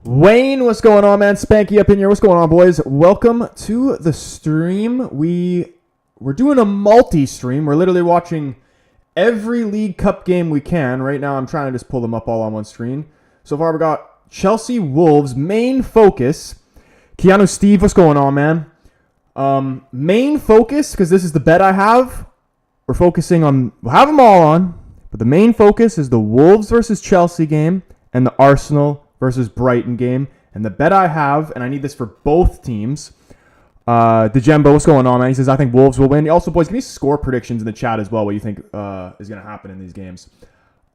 Wayne, what's going on, man? Spanky up in here. What's going on, boys? Welcome to the stream. We're doing a multi-stream. We're literally watching every League Cup game we can. Right now, I'm trying to just pull them up all on one screen. So far, we got Chelsea Wolves, main focus. Keanu Steve, what's going on, man? Main focus, because this is the bet I have. We're focusing on, we'll have them all on, but the main focus is the Wolves versus Chelsea game and the Arsenal versus Brighton game. And the bet I have, and I need this for both teams. DeJembo, what's going on, man? He says, I think Wolves will win. Also, boys, give me score predictions in the chat as well, what you think is going to happen in these games.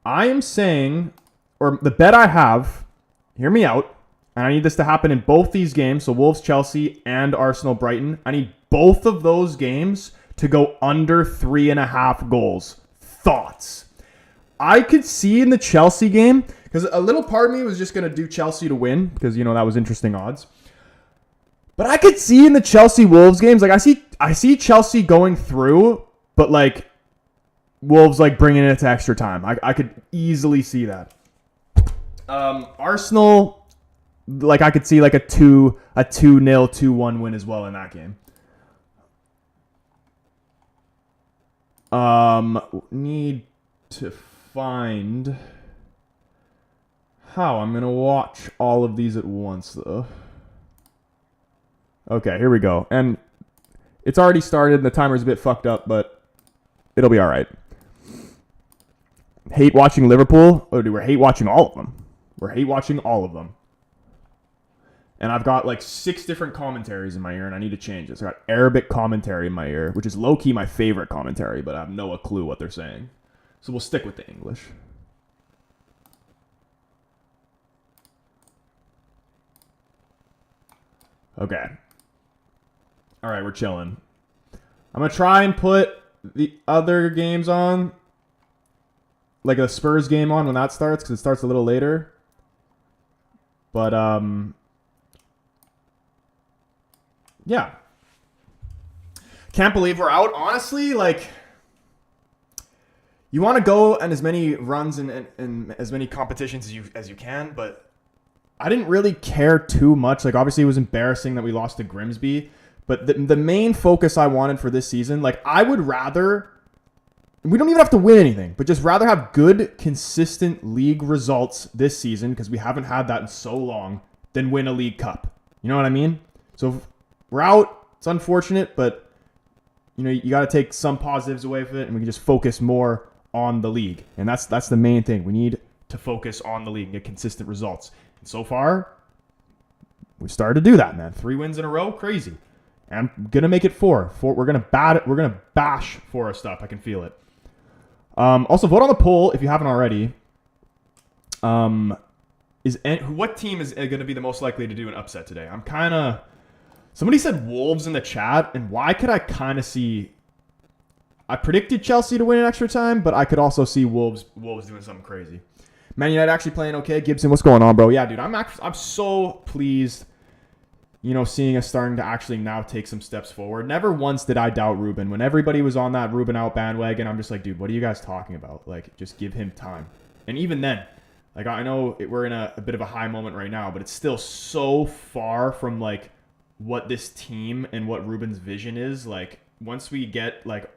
I am saying, or the bet I have, hear me out, and I need this to happen in both these games, so Wolves, Chelsea, and Arsenal, Brighton. I need both of those games to go under 3.5 goals. Thoughts? I could see in the Chelsea game, because a little part of me was just going to do Chelsea to win, because, you know, that was interesting odds. But I could see in the Chelsea-Wolves games, like, I see Chelsea going through, but, like, Wolves, like, bringing it to extra time. I could easily see that. Arsenal, like, I could see, like, a 2-0, 2-1 win as well in that game. Need to find how I'm going to watch all of these at once, though. Okay, here we go. And it's already started. The timer's a bit fucked up, but it'll be all right. Hate watching Liverpool? Oh, dude, we're hate watching all of them. We're hate watching all of them. And I've got like 6 different commentaries in my ear, and I need to change this. I got Arabic commentary in my ear, which is low-key my favorite commentary, but I have no clue what they're saying. So we'll stick with the English. Okay. All right, we're chilling. I'm going to try and put the other games on, like a Spurs game on when that starts, because it starts a little later. But, yeah. Can't believe we're out. Honestly, like, you want to go on as many runs and as many competitions as you can, but I didn't really care too much. Like, obviously, it was embarrassing that we lost to Grimsby. But the main focus I wanted for this season, like, I would rather, we don't even have to win anything, but just rather have good, consistent league results this season, because we haven't had that in so long, than win a League Cup. You know what I mean? So we're out. It's unfortunate, but, you know, you got to take some positives away from it, and we can just focus more on the league. And that's the main thing. We need to focus on the league and get consistent results. And so far, we started to do that, man. 3 wins in a row, crazy. And I'm gonna make it 4. We're gonna bat it. We're gonna bash Forest up. I can feel it. Also, vote on the poll if you haven't already. What team is gonna be the most likely to do an upset today? I'm kind of. Somebody said Wolves in the chat, and why could I kind of see? I predicted Chelsea to win in extra time, but I could also see Wolves doing something crazy. Man United actually playing okay. Gibson, what's going on, bro? Yeah, dude, I'm so pleased. You know, seeing us starting to actually now take some steps forward. Never once did I doubt Ruben. When everybody was on that Ruben out bandwagon, I'm just like, dude, what are you guys talking about? Like, just give him time. And even then, like, I know we're in a bit of a high moment right now, but it's still so far from, like, what this team and what Ruben's vision is. Like, once we get like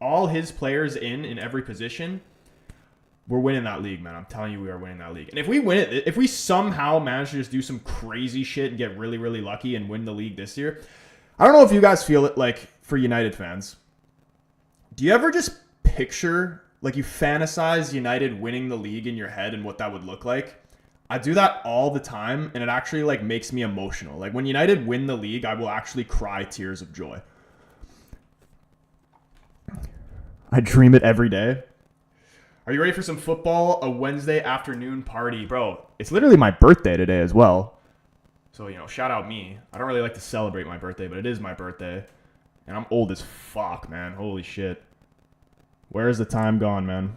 all his players in every position, we're winning that league, man. I'm telling you, we are winning that league. And if we win it, if we somehow manage to just do some crazy shit and get really, really lucky and win the league this year, I don't know if you guys feel it like for United fans. Do you ever just picture, like, you fantasize United winning the league in your head and what that would look like? I do that all the time, and it actually like makes me emotional. Like, when United win the league, I will actually cry tears of joy. I dream it every day. Are you ready for some football? A Wednesday afternoon party. Bro, it's literally my birthday today as well. So, you know, shout out me. I don't really like to celebrate my birthday, but it is my birthday. And I'm old as fuck, man. Holy shit. Where is the time gone, man?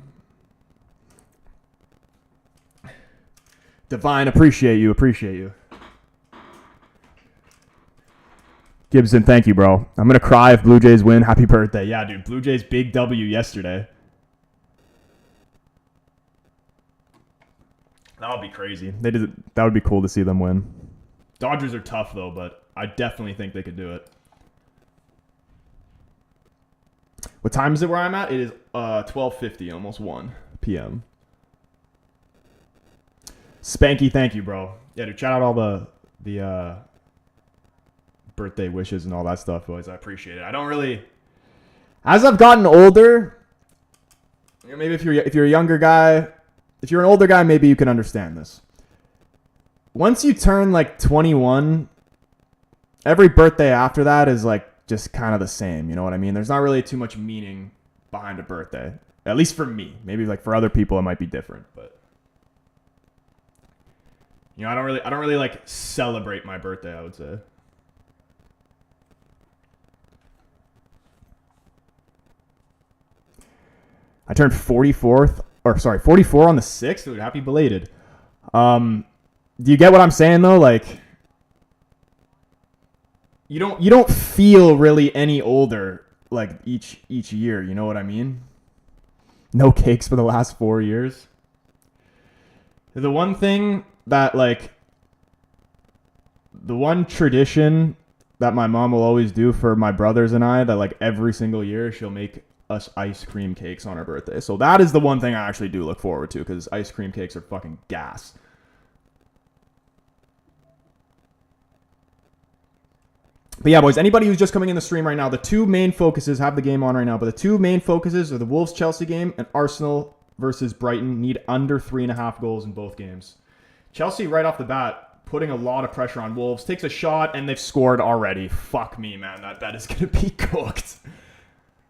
Divine, appreciate you. Appreciate you. Gibson, thank you, bro. I'm going to cry if Blue Jays win. Happy birthday. Yeah, dude. Blue Jays big W yesterday. That would be crazy. That would be cool to see them win. Dodgers are tough, though, but I definitely think they could do it. What time is it where I'm at? It is 12:50, almost 1 p.m. Spanky, thank you, bro. Yeah, dude, shout out all the birthday wishes and all that stuff, boys. I appreciate it. I don't really... As I've gotten older, you know, maybe if you're a younger guy... If you're an older guy, maybe you can understand this. Once you turn like 21, every birthday after that is like just kind of the same. You know what I mean? There's not really too much meaning behind a birthday. At least for me. Maybe like for other people it might be different, but you know, I don't really like celebrate my birthday, I would say. I turned 44 on the 6th. Dude, happy belated. Do you get what I'm saying though? Like, you don't feel really any older like each year, you know what I mean? No cakes for the last 4 years. The one thing that like the one tradition that my mom will always do for my brothers and I, that like every single year she'll make us ice cream cakes on our birthday. So that is the one thing I actually do look forward to, because ice cream cakes are fucking gas. But yeah, boys, anybody who's just coming in the stream right now, the two main focuses, have the game on right now, but the two main focuses are the Wolves-Chelsea game and Arsenal versus Brighton. Need under 3.5 goals in both games. Chelsea, right off the bat, putting a lot of pressure on Wolves, takes a shot, and they've scored already. Fuck me, man. That is going to be cooked.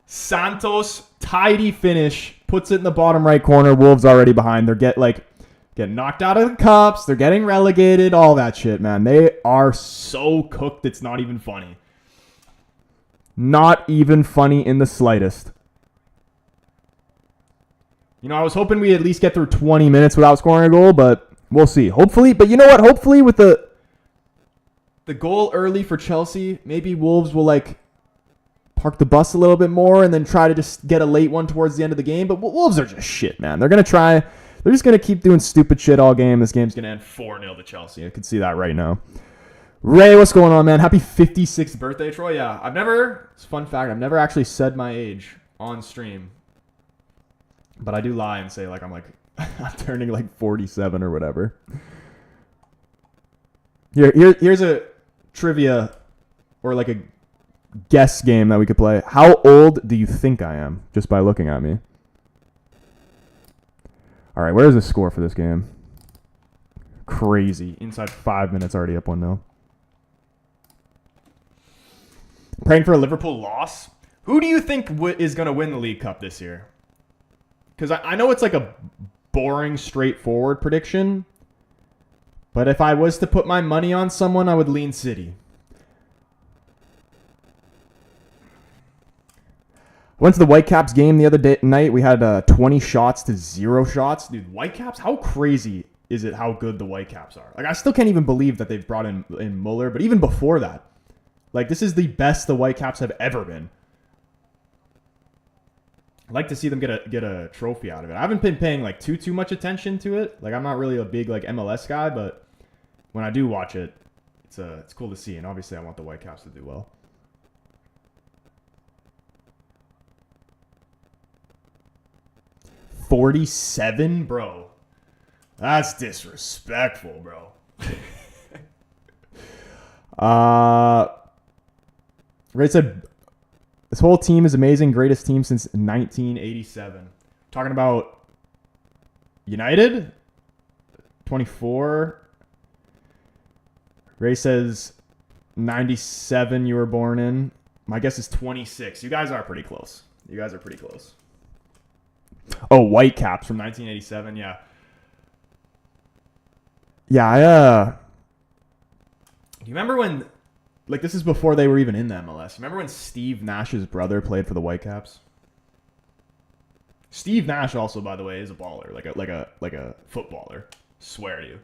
Santos, tidy finish, puts it in the bottom right corner. Wolves already behind. They're getting knocked out of the cups. They're getting relegated. All that shit, man. They are so cooked, it's not even funny. Not even funny in the slightest. You know, I was hoping we'd at least get through 20 minutes without scoring a goal, but we'll see. Hopefully, but you know what? Hopefully with the goal early for Chelsea, maybe Wolves will like park the bus a little bit more and then try to just get a late one towards the end of the game. But Wolves are just shit, man. They're going to try. They're just going to keep doing stupid shit all game. This game's going to end 4-0 to Chelsea. I can see that right now. Ray, what's going on, man? Happy 56th birthday, Troy. Yeah, it's a fun fact, I've never actually said my age on stream. But I do lie and say like I'm turning like 47 or whatever. Here's a trivia or like a guess game that we could play. How old do you think I am just by looking at me? All right, where's the score for this game? Crazy. Inside 5 minutes, already up 1-0. Praying for a Liverpool loss. Who do you think is going to win the League Cup this year? Because I know it's like a boring, straightforward prediction. But if I was to put my money on someone, I would lean City. Went to the Whitecaps game the other night. We had 20 shots to 0 shots. Dude, Whitecaps, how crazy is it how good the Whitecaps are? Like, I still can't even believe that they've brought in Muller. But even before that, like, this is the best the Whitecaps have ever been. I'd like to see them get a trophy out of it. I haven't been paying like too much attention to it. Like, I'm not really a big like MLS guy, but when I do watch it, It's cool to see, and obviously I want the Whitecaps to do well. $47, bro. That's disrespectful, bro. Ray said, this whole team is amazing. Greatest team since 1987. Talking about United? 24. Ray says 97 you were born in. My guess is 26. You guys are pretty close. Oh, Whitecaps from 1987. Yeah. Yeah, do you remember when, like, this is before they were even in the MLS. Remember when Steve Nash's brother played for the Whitecaps? Steve Nash also, by the way, is a baller, like a footballer. Swear to you.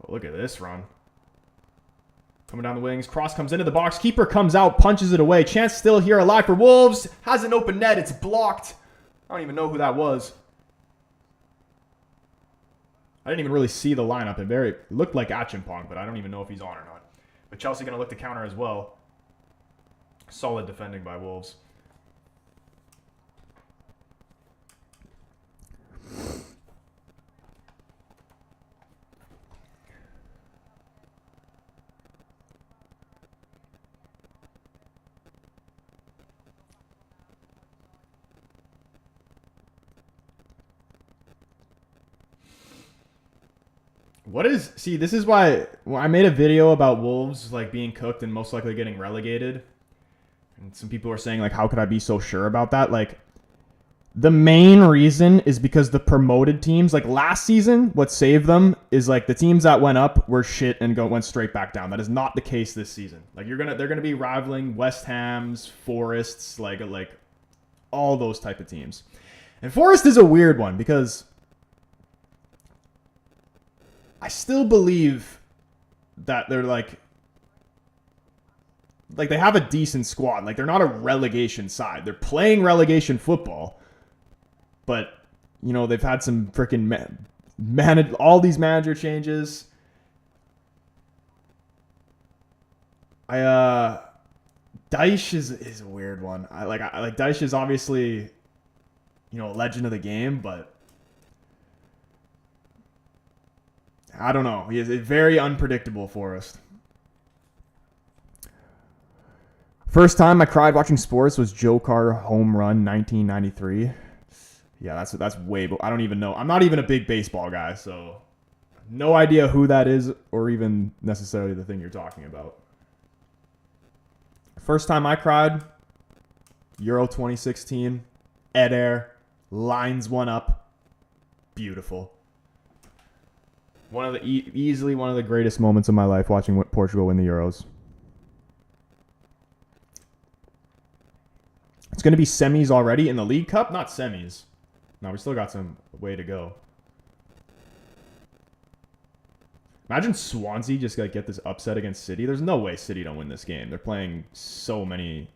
Oh, look at this run. Coming down the wings. Cross comes into the box. Keeper comes out, punches it away. Chance still here alive for Wolves. Has an open net. It's blocked. I don't even know who that was. I didn't even really see the lineup. It looked like Achimpong, but I don't even know if he's on or not. But Chelsea going to look to counter as well. Solid defending by Wolves. This is why I made a video about Wolves like being cooked and most likely getting relegated. And some people are saying, like, how could I be so sure about that? Like, the main reason is because the promoted teams, like last season, what saved them is like the teams that went up were shit and went straight back down. That is not the case this season. Like they're gonna be rivaling West Ham's, Forests, like all those type of teams. And Forest is a weird one because I still believe that they're like they have a decent squad. Like, they're not a relegation side. They're playing relegation football. But, you know, they've had some freaking all these manager changes. Deich is a weird one. I like Deich is obviously, you know, a legend of the game, but I don't know. He is a very unpredictable Forest. First time I cried watching sports was Joe Carter home run 1993. Yeah, that's way. I don't even know. I'm not even a big baseball guy, so no idea who that is or even necessarily the thing you're talking about. First time I cried, Euro 2016, Eder lines one up, beautiful. Easily one of the greatest moments of my life watching Portugal win the Euros. It's going to be semis already in the League Cup? Not semis. No, we still got some way to go. Imagine Swansea just get this upset against City. There's no way City don't win this game. They're playing so many...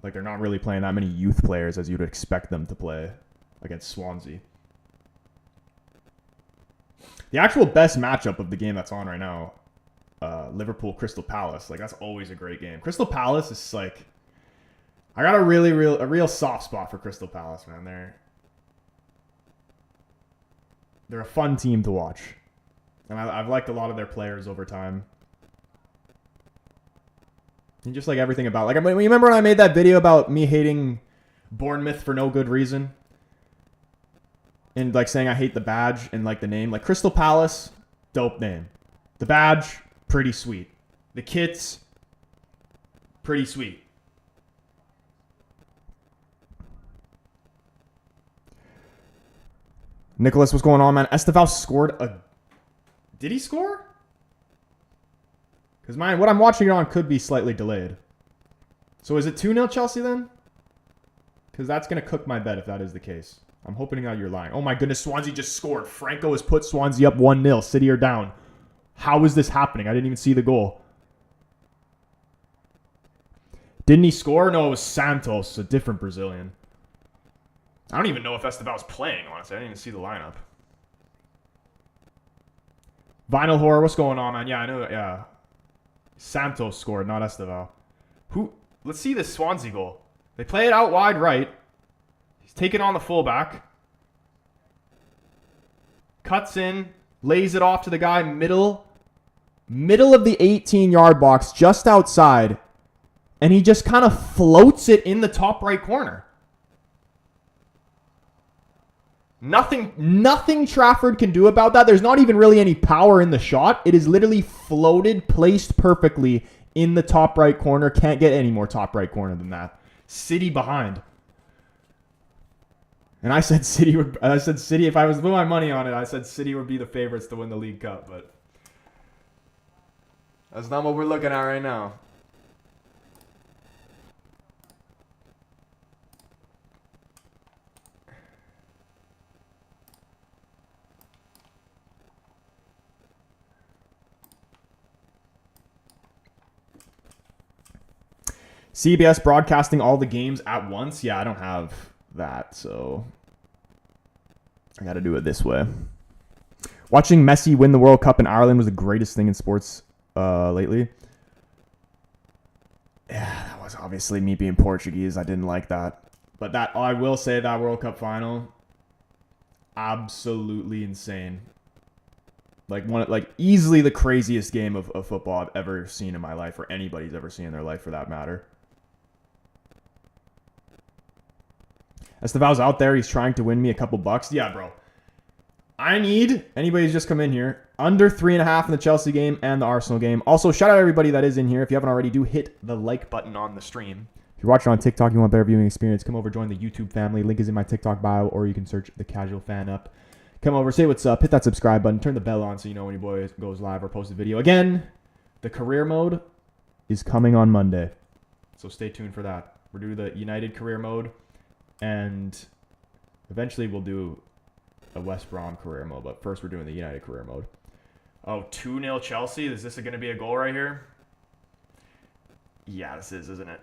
Like, they're not really playing that many youth players as you'd expect them to play against Swansea. The actual best matchup of the game that's on right now, Liverpool Crystal Palace. Like, that's always a great game. Crystal Palace is like, I got a real soft spot for Crystal Palace, man. They're a fun team to watch, and I've liked a lot of their players over time. And just like everything about, like, you remember when I made that video about me hating Bournemouth for no good reason? And like saying I hate the badge and like the name. Like, Crystal Palace, dope name. The badge, pretty sweet. The kits, pretty sweet. Nicholas, what's going on, man? Estevao scored a... Did he score? Because what I'm watching it on could be slightly delayed. So is it 2-0 Chelsea then? Because that's going to cook my bet if that is the case. I'm hoping that you're lying. Oh my goodness, Swansea just scored. Franco has put Swansea up 1-0. City are down. How is this happening? I didn't even see the goal. Didn't he score? No, it was Santos, a different Brazilian. I don't even know if Estevao's playing, honestly. I didn't even see the lineup. Vinyl Horror, what's going on, man? Yeah, I know. Yeah. Santos scored, not Esteval. Who? Let's see this Swansea goal. They play it out wide right. He's taking on the fullback. Cuts in, lays it off to the guy middle of the 18-yard box, just outside. And he just kind of floats it in the top right corner. Nothing Trafford can do about that. There's not even really any power in the shot. It is literally floated, placed perfectly in the top right corner. Can't get any more top right corner than that. City behind. And I said City, if I was putting my money on it, I said City would be the favorites to win the League Cup, but that's not what we're looking at right now. CBS broadcasting all the games at once? Yeah, I don't have that, so I got to do it this way. Watching Messi win the World Cup in Ireland was the greatest thing in sports lately. Yeah, that was obviously me being Portuguese. I didn't like that. But that I will say that World Cup final, absolutely insane. Like easily the craziest game of football I've ever seen in my life, or anybody's ever seen in their life for that matter. Esteval's out there. He's trying to win me a couple bucks. Yeah, bro. I need anybody who's just come in here under 3.5 in the Chelsea game and the Arsenal game. Also, shout out everybody that is in here. If you haven't already, do hit the like button on the stream. If you're watching on TikTok, you want better viewing experience, come over, join the YouTube family. Link is in my TikTok bio, or you can search the Casual Fan up. Come over, say what's up, hit that subscribe button, turn the bell on so you know when your boy goes live or posts a video. Again, the career mode is coming on Monday, so stay tuned for that. We're doing the United career mode, and eventually we'll do a West Brom career mode, but first we're doing the United career mode. Oh, 2-0 Chelsea? Is this going to be a goal right here? Yeah, this is, isn't it?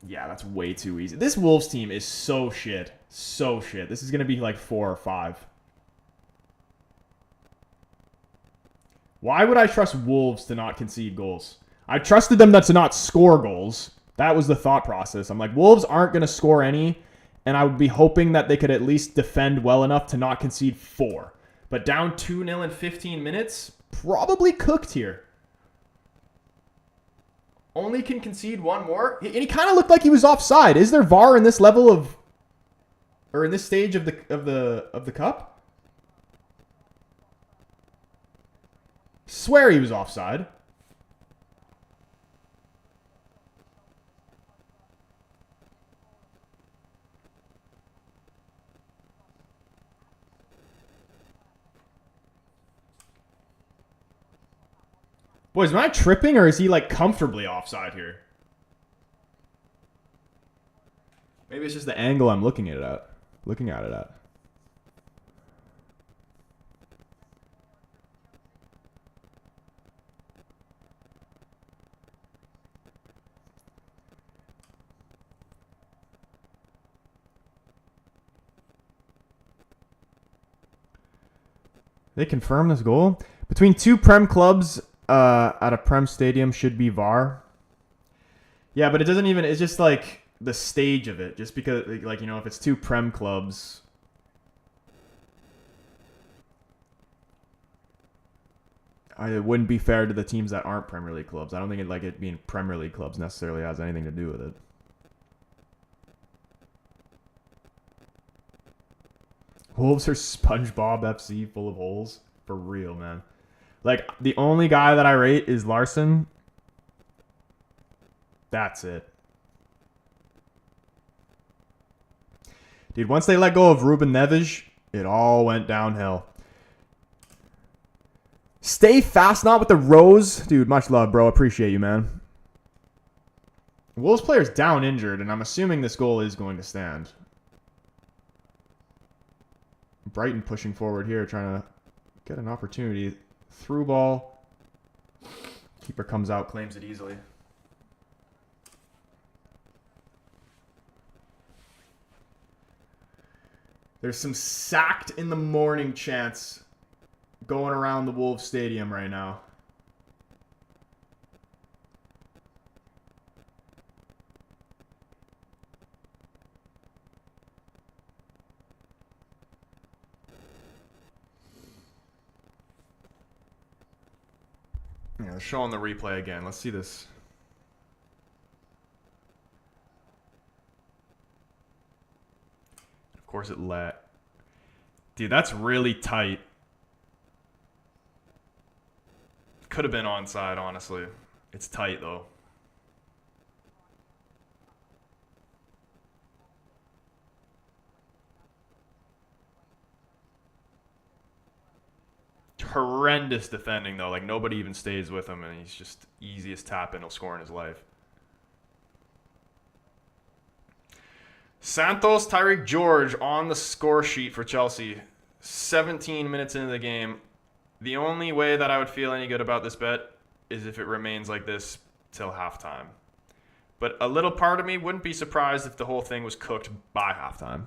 Yeah, that's way too easy. This Wolves team is so shit. So shit. This is going to be like 4 or 5. Why would I trust Wolves to not concede goals? I trusted them to not score goals. That was the thought process. I'm like, Wolves aren't going to score any, and I would be hoping that they could at least defend well enough to not concede 4. But down 2-0 in 15 minutes, probably cooked here. Only can concede 1 more. And he kind of looked like he was offside. Is there VAR in this level of, or in this stage of the cup? Swear he was offside. Boys, am I tripping, or is he like comfortably offside here? Maybe it's just the angle I'm looking at it at. They confirm this goal? Between 2 Prem clubs at a Prem stadium should be VAR. Yeah, but it doesn't even... It's just like the stage of it. Just because, like, you know, if it's 2 Prem clubs... It wouldn't be fair to the teams that aren't Premier League clubs. I don't think it being Premier League clubs necessarily has anything to do with it. Wolves are SpongeBob FC full of holes. For real, man. Like, the only guy that I rate is Larson. That's it. Dude, once they let go of Ruben Neves, it all went downhill. Stay fast, not with the Rose. Dude, much love, bro. Appreciate you, man. Wolves player's down injured, and I'm assuming this goal is going to stand. Brighton pushing forward here, trying to get an opportunity. Through ball. Keeper comes out, claims it easily. There's some sacked in the morning chants going around the Wolves Stadium right now. Yeah, they're showing the replay again. Let's see this. Of course it let. Dude, that's really tight. Could have been onside, honestly. It's tight, though. Horrendous defending, though. Like, nobody even stays with him, and he's just easiest tap in he'll score in his life. Santos Tyreek George on the score sheet for Chelsea. 17 minutes into the game. The only way that I would feel any good about this bet is if it remains like this till halftime. But a little part of me wouldn't be surprised if the whole thing was cooked by halftime.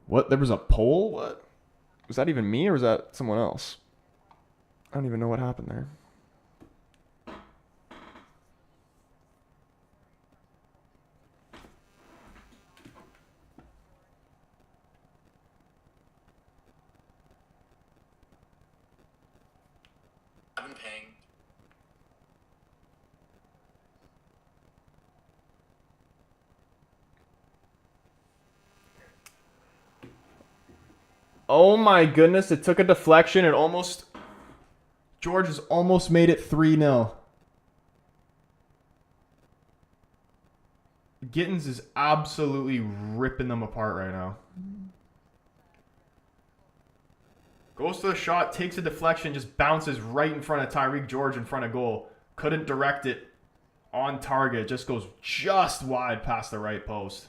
What? There was a poll? What? Was that even me or was that someone else? I don't even know what happened there. I've been paying. Oh my goodness, it took a deflection. It almost... George has almost made it 3-0. Gittins is absolutely ripping them apart right now. Goes to the shot, takes a deflection, just bounces right in front of Tyreek George in front of goal. Couldn't direct it on target. Just goes just wide past the right post.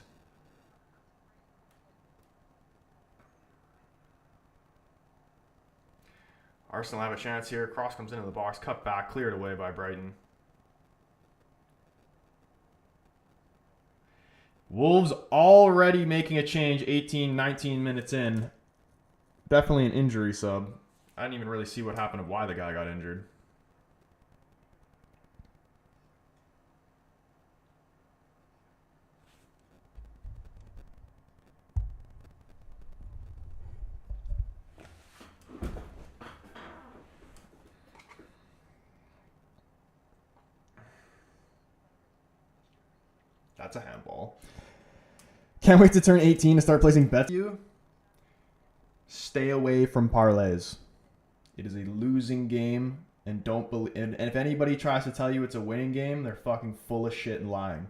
Arsenal have a chance here. Cross comes into the box, cut back, cleared away by Brighton. Wolves already making a change 18, 19 minutes in. Definitely an injury sub. I didn't even really see what happened and why the guy got injured. That's a handball. Can't wait to turn 18 to start placing bets. Stay away from parlays. It is a losing game, and don't believe. And if anybody tries to tell you it's a winning game, they're fucking full of shit and lying.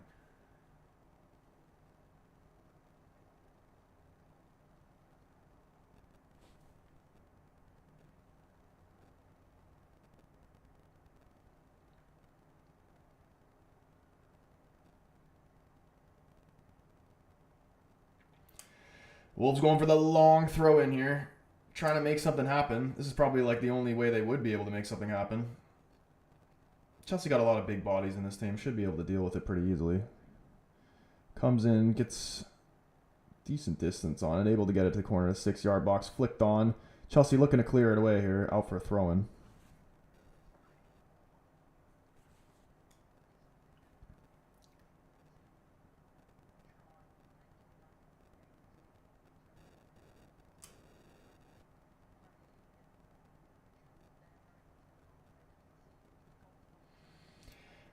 Wolves going for the long throw in here. Trying to make something happen. This is probably like the only way they would be able to make something happen. Chelsea got a lot of big bodies in this team. Should be able to deal with it pretty easily. Comes in, gets decent distance on it. Able to get it to the corner of the 6-yard box. Flicked on. Chelsea looking to clear it away here. Out for a throw-in.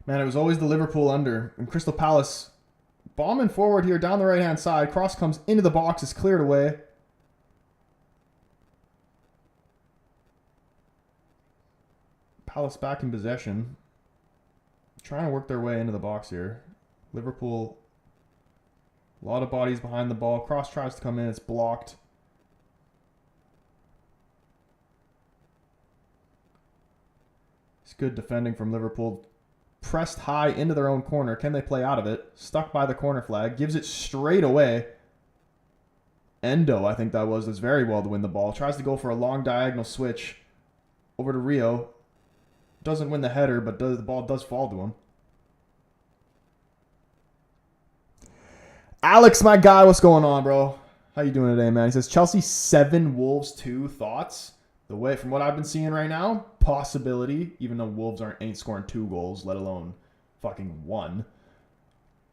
Man, it was always the Liverpool under. And Crystal Palace bombing forward here down the right-hand side. Cross comes into the box. Is cleared away. Palace back in possession. Trying to work their way into the box here. Liverpool, a lot of bodies behind the ball. Cross tries to come in. It's blocked. It's good defending from Liverpool. Pressed high into their own corner. Can they play out of it? Stuck by the corner flag. Gives it straight away. Endo, I think that was, does very well to win the ball. Tries to go for a long diagonal switch over to Rio. Doesn't win the header, but the ball does fall to him. Alex, my guy, what's going on, bro? How you doing today, man? He says Chelsea 7, Wolves 2. Thoughts? The way from what I've been seeing right now, possibility. Even though Wolves ain't scoring 2 goals, let alone fucking 1.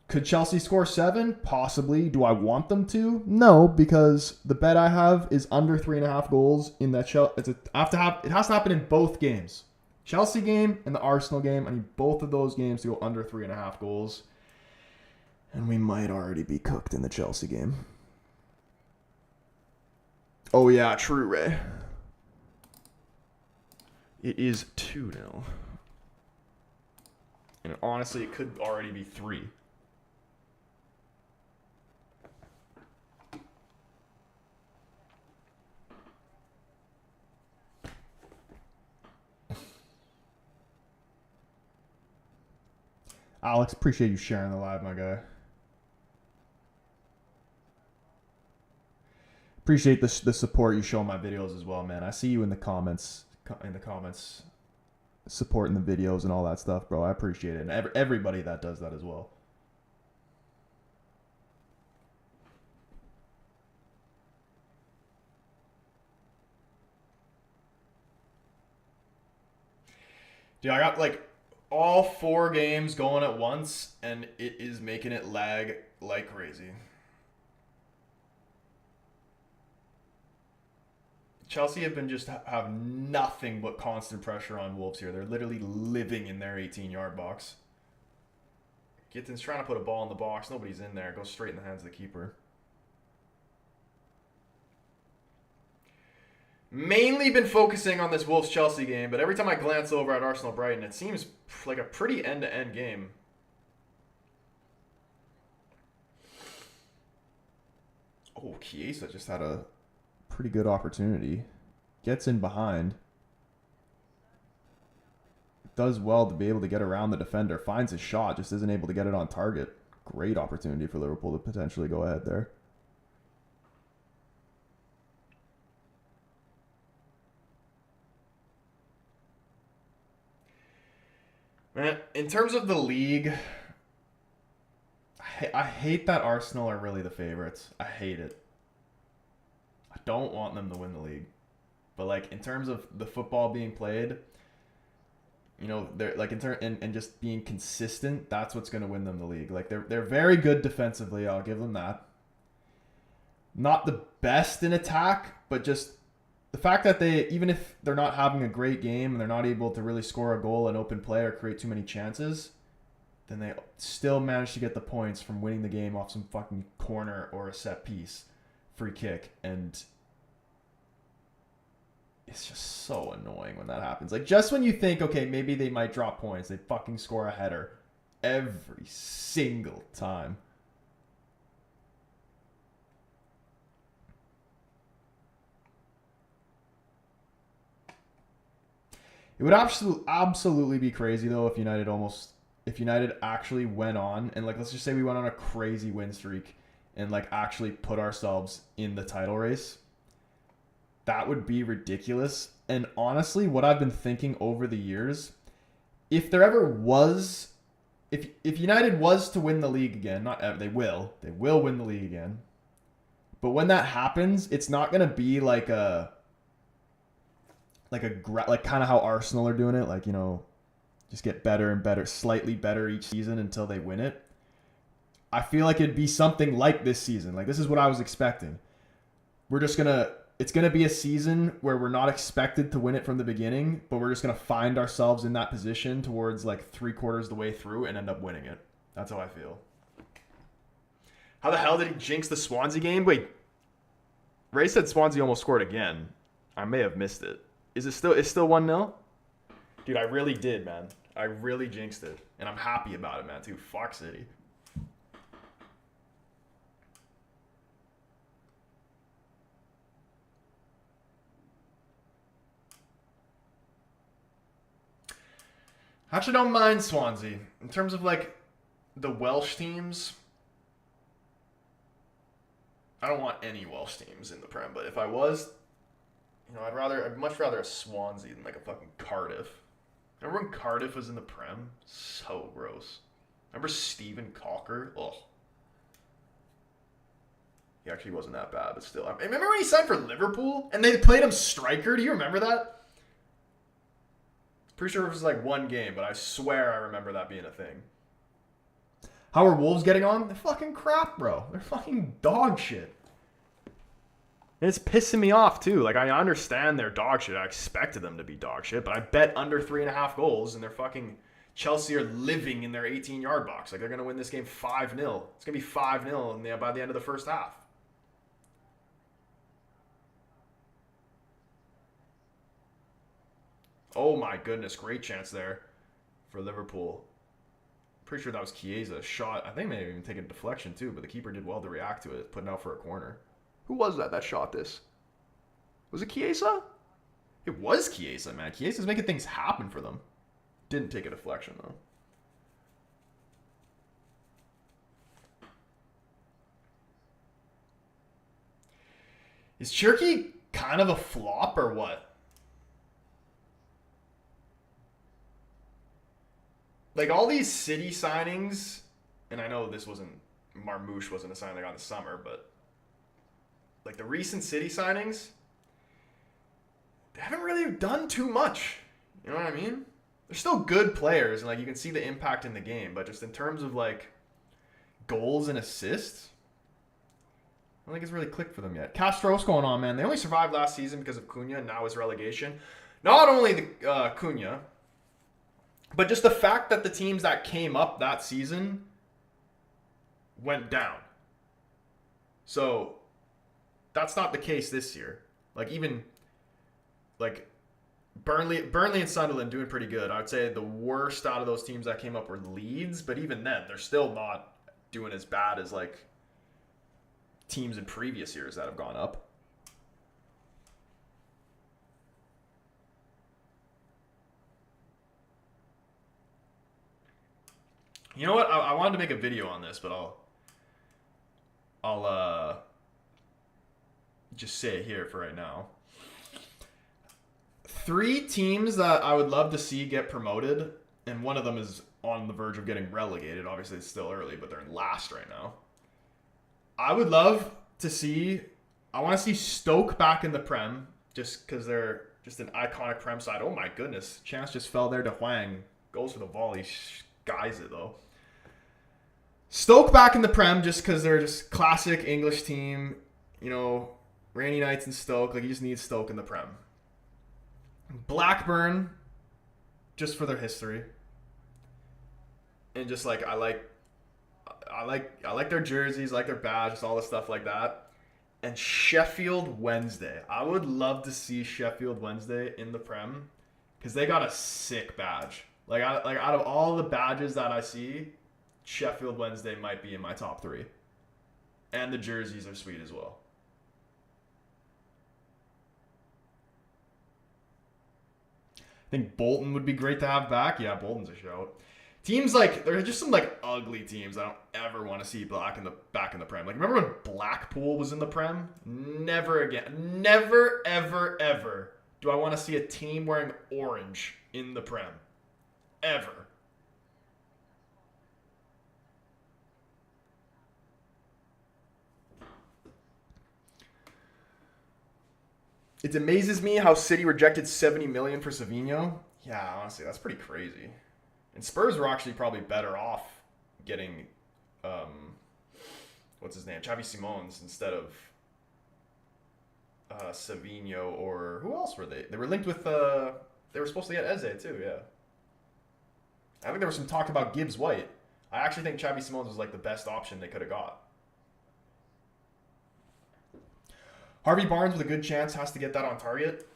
Could Chelsea score 7? Possibly. Do I want them to? No, because the bet I have is under 3.5 goals in that Chelsea. It has to happen in both games. Chelsea game and the Arsenal game. I need both of those games to go under 3.5 goals. And we might already be cooked in the Chelsea game. Oh, yeah, true, Ray. It is 2-0. And honestly, it could already be 3. Alex, appreciate you sharing the live, my guy. Appreciate the support you show on my videos as well, man. I see you in the comments, supporting the videos and all that stuff, bro. I appreciate it. And everybody that does that as well. Dude, I got like all 4 games going at once, and it is making it lag like crazy. Chelsea have been just have nothing but constant pressure on Wolves here. They're literally living in their 18-yard box. Gittin's trying to put a ball in the box. Nobody's in there. It goes straight in the hands of the keeper. Mainly been focusing on this Wolves-Chelsea game, but every time I glance over at Arsenal-Brighton, it seems like a pretty end-to-end game. Oh, Chiesa just had a pretty good opportunity. Gets in behind. Does well to be able to get around the defender. Finds his shot, just isn't able to get it on target. Great opportunity for Liverpool to potentially go ahead there. Man, in terms of the league, I hate that Arsenal are really the favorites. I hate it. I don't want them to win the league. But like in terms of the football being played, you know, they're like and just being consistent, that's what's going to win them the league. Like they're very good defensively, I'll give them that. Not the best in attack, but just the fact that they, even if they're not having a great game and they're not able to really score a goal in open play or create too many chances, then they still manage to get the points from winning the game off some fucking corner or a set piece, free kick. And it's just so annoying when that happens. Like just when you think, okay, maybe they might drop points, they fucking score a header every single time. It would absolutely be crazy though if United actually went on and like let's just say we went on a crazy win streak and like actually put ourselves in the title race. That would be ridiculous. And honestly, what I've been thinking over the years, if there ever was, if United was to win the league again, not ever, they will win the league again. But when that happens, it's not gonna be like kind of how Arsenal are doing it, like, you know, just get better and better, slightly better each season until they win it. I feel like it'd be something like this season. Like this is what I was expecting. It's gonna be a season where we're not expected to win it from the beginning, but we're just gonna find ourselves in that position towards like 3/4 the way through and end up winning it. That's how I feel. How the hell did he jinx the Swansea game? Wait, Ray said Swansea almost scored again. I may have missed it. It's still 1-0? Dude, I really did, man. I really jinxed it. And I'm happy about it, man, too. Fuck City. I actually don't mind Swansea. In terms of, like, the Welsh teams, I don't want any Welsh teams in the Prem. But if I was, you know, I'd much rather a Swansea than, like, a fucking Cardiff. Remember when Cardiff was in the Prem? So gross. Remember Stephen Cocker? Ugh. He actually wasn't that bad, but still. I remember when he signed for Liverpool and they played him striker? Do you remember that? Pretty sure it was like one game, but I swear I remember that being a thing. How are Wolves getting on? They're fucking crap, bro. They're fucking dog shit. And it's pissing me off, too. Like, I understand they're dog shit. I expected them to be dog shit, but I bet under 3.5 goals, and they're fucking... Chelsea are living in their 18-yard box. Like, they're going to win this game 5-0. It's going to be 5-0 by the end of the first half. Oh, my goodness. Great chance there for Liverpool. Pretty sure that was Chiesa. Shot. I think they may have even taken a deflection, too, but the keeper did well to react to it, putting out for a corner. Who was that shot this? Was it Chiesa? It was Chiesa, man. Chiesa's making things happen for them. Didn't take a deflection, though. Is Cherky kind of a flop or what? Like, all these City signings, and I know this wasn't... Marmouche wasn't a signing they got in the summer, but... Like, the recent City signings, they haven't really done too much. You know what I mean? They're still good players, and, like, you can see the impact in the game. But just in terms of, like, goals and assists, I don't think it's really clicked for them yet. Castro, what's going on, man? They only survived last season because of Cunha, and now his relegation. Not only the Cunha, but just the fact that the teams that came up that season went down. So... That's not the case this year. Like, even, like, Burnley and Sunderland doing pretty good. I would say the worst out of those teams that came up were Leeds, but even then, they're still not doing as bad as, like, teams in previous years that have gone up. You know what? I wanted to make a video on this, but I'll just say it here for right now. 3 teams that I would love to see get promoted, and one of them is on the verge of getting relegated. Obviously, it's still early, but they're in last right now. I would love to see... I want to see Stoke back in the Prem, just because they're just an iconic Prem side. Oh my goodness. Chance just fell there to Hwang. Goes for the volley. Skies it, though. Stoke back in the Prem, just because they're just classic English team. You know... Rainy nights in Stoke. Like, you just need Stoke in the Prem. Blackburn, just for their history. And just, like, I like their jerseys, I like their badge, just all the stuff like that. And Sheffield Wednesday. I would love to see Sheffield Wednesday in the Prem, because they got a sick badge. Like out of all the badges that I see, Sheffield Wednesday might be in my top 3. And the jerseys are sweet as well. I think Bolton would be great to have back. Yeah, Bolton's a shout. Teams like, there are just some like ugly teams I don't ever want to see back in the Prem. Like, remember when Blackpool was in the Prem? Never again. Never, ever, ever do I want to see a team wearing orange in the Prem. Ever. It amazes me how City rejected $70 million for Savinho. Yeah, honestly, that's pretty crazy. And Spurs were actually probably better off getting, what's his name, Xavi Simons instead of Savinho, or who else were they? They were linked with, they were supposed to get Eze too, yeah. I think there was some talk about Gibbs White. I actually think Xavi Simons was like the best option they could have got. Harvey Barnes with a good chance has to get that on target.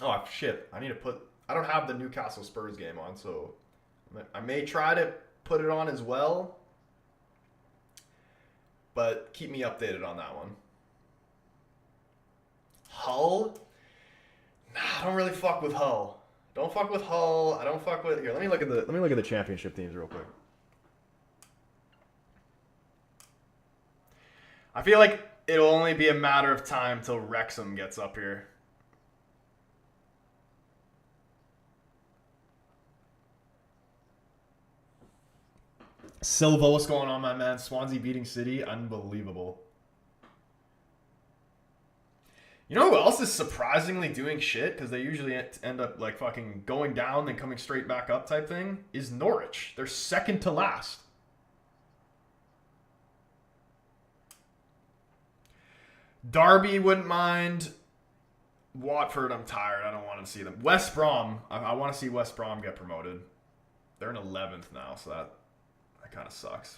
Oh, shit. I don't have the Newcastle Spurs game on, so I may try to put it on as well. But keep me updated on that one. Hull? Nah, I don't really fuck with Hull. Don't fuck with Hull. I don't fuck with... Here, let me look at the championship teams real quick. I feel like it'll only be a matter of time till Wrexham gets up here. Silva, what's going on, my man? Swansea beating City, unbelievable. You know who else is surprisingly doing shit, because they usually end up like fucking going down then coming straight back up type thing, is Norwich. They're second to last. Derby wouldn't mind. Watford, I'm tired. I don't want to see them. West Brom, I want to see West Brom get promoted. They're in 11th now, so that kind of sucks.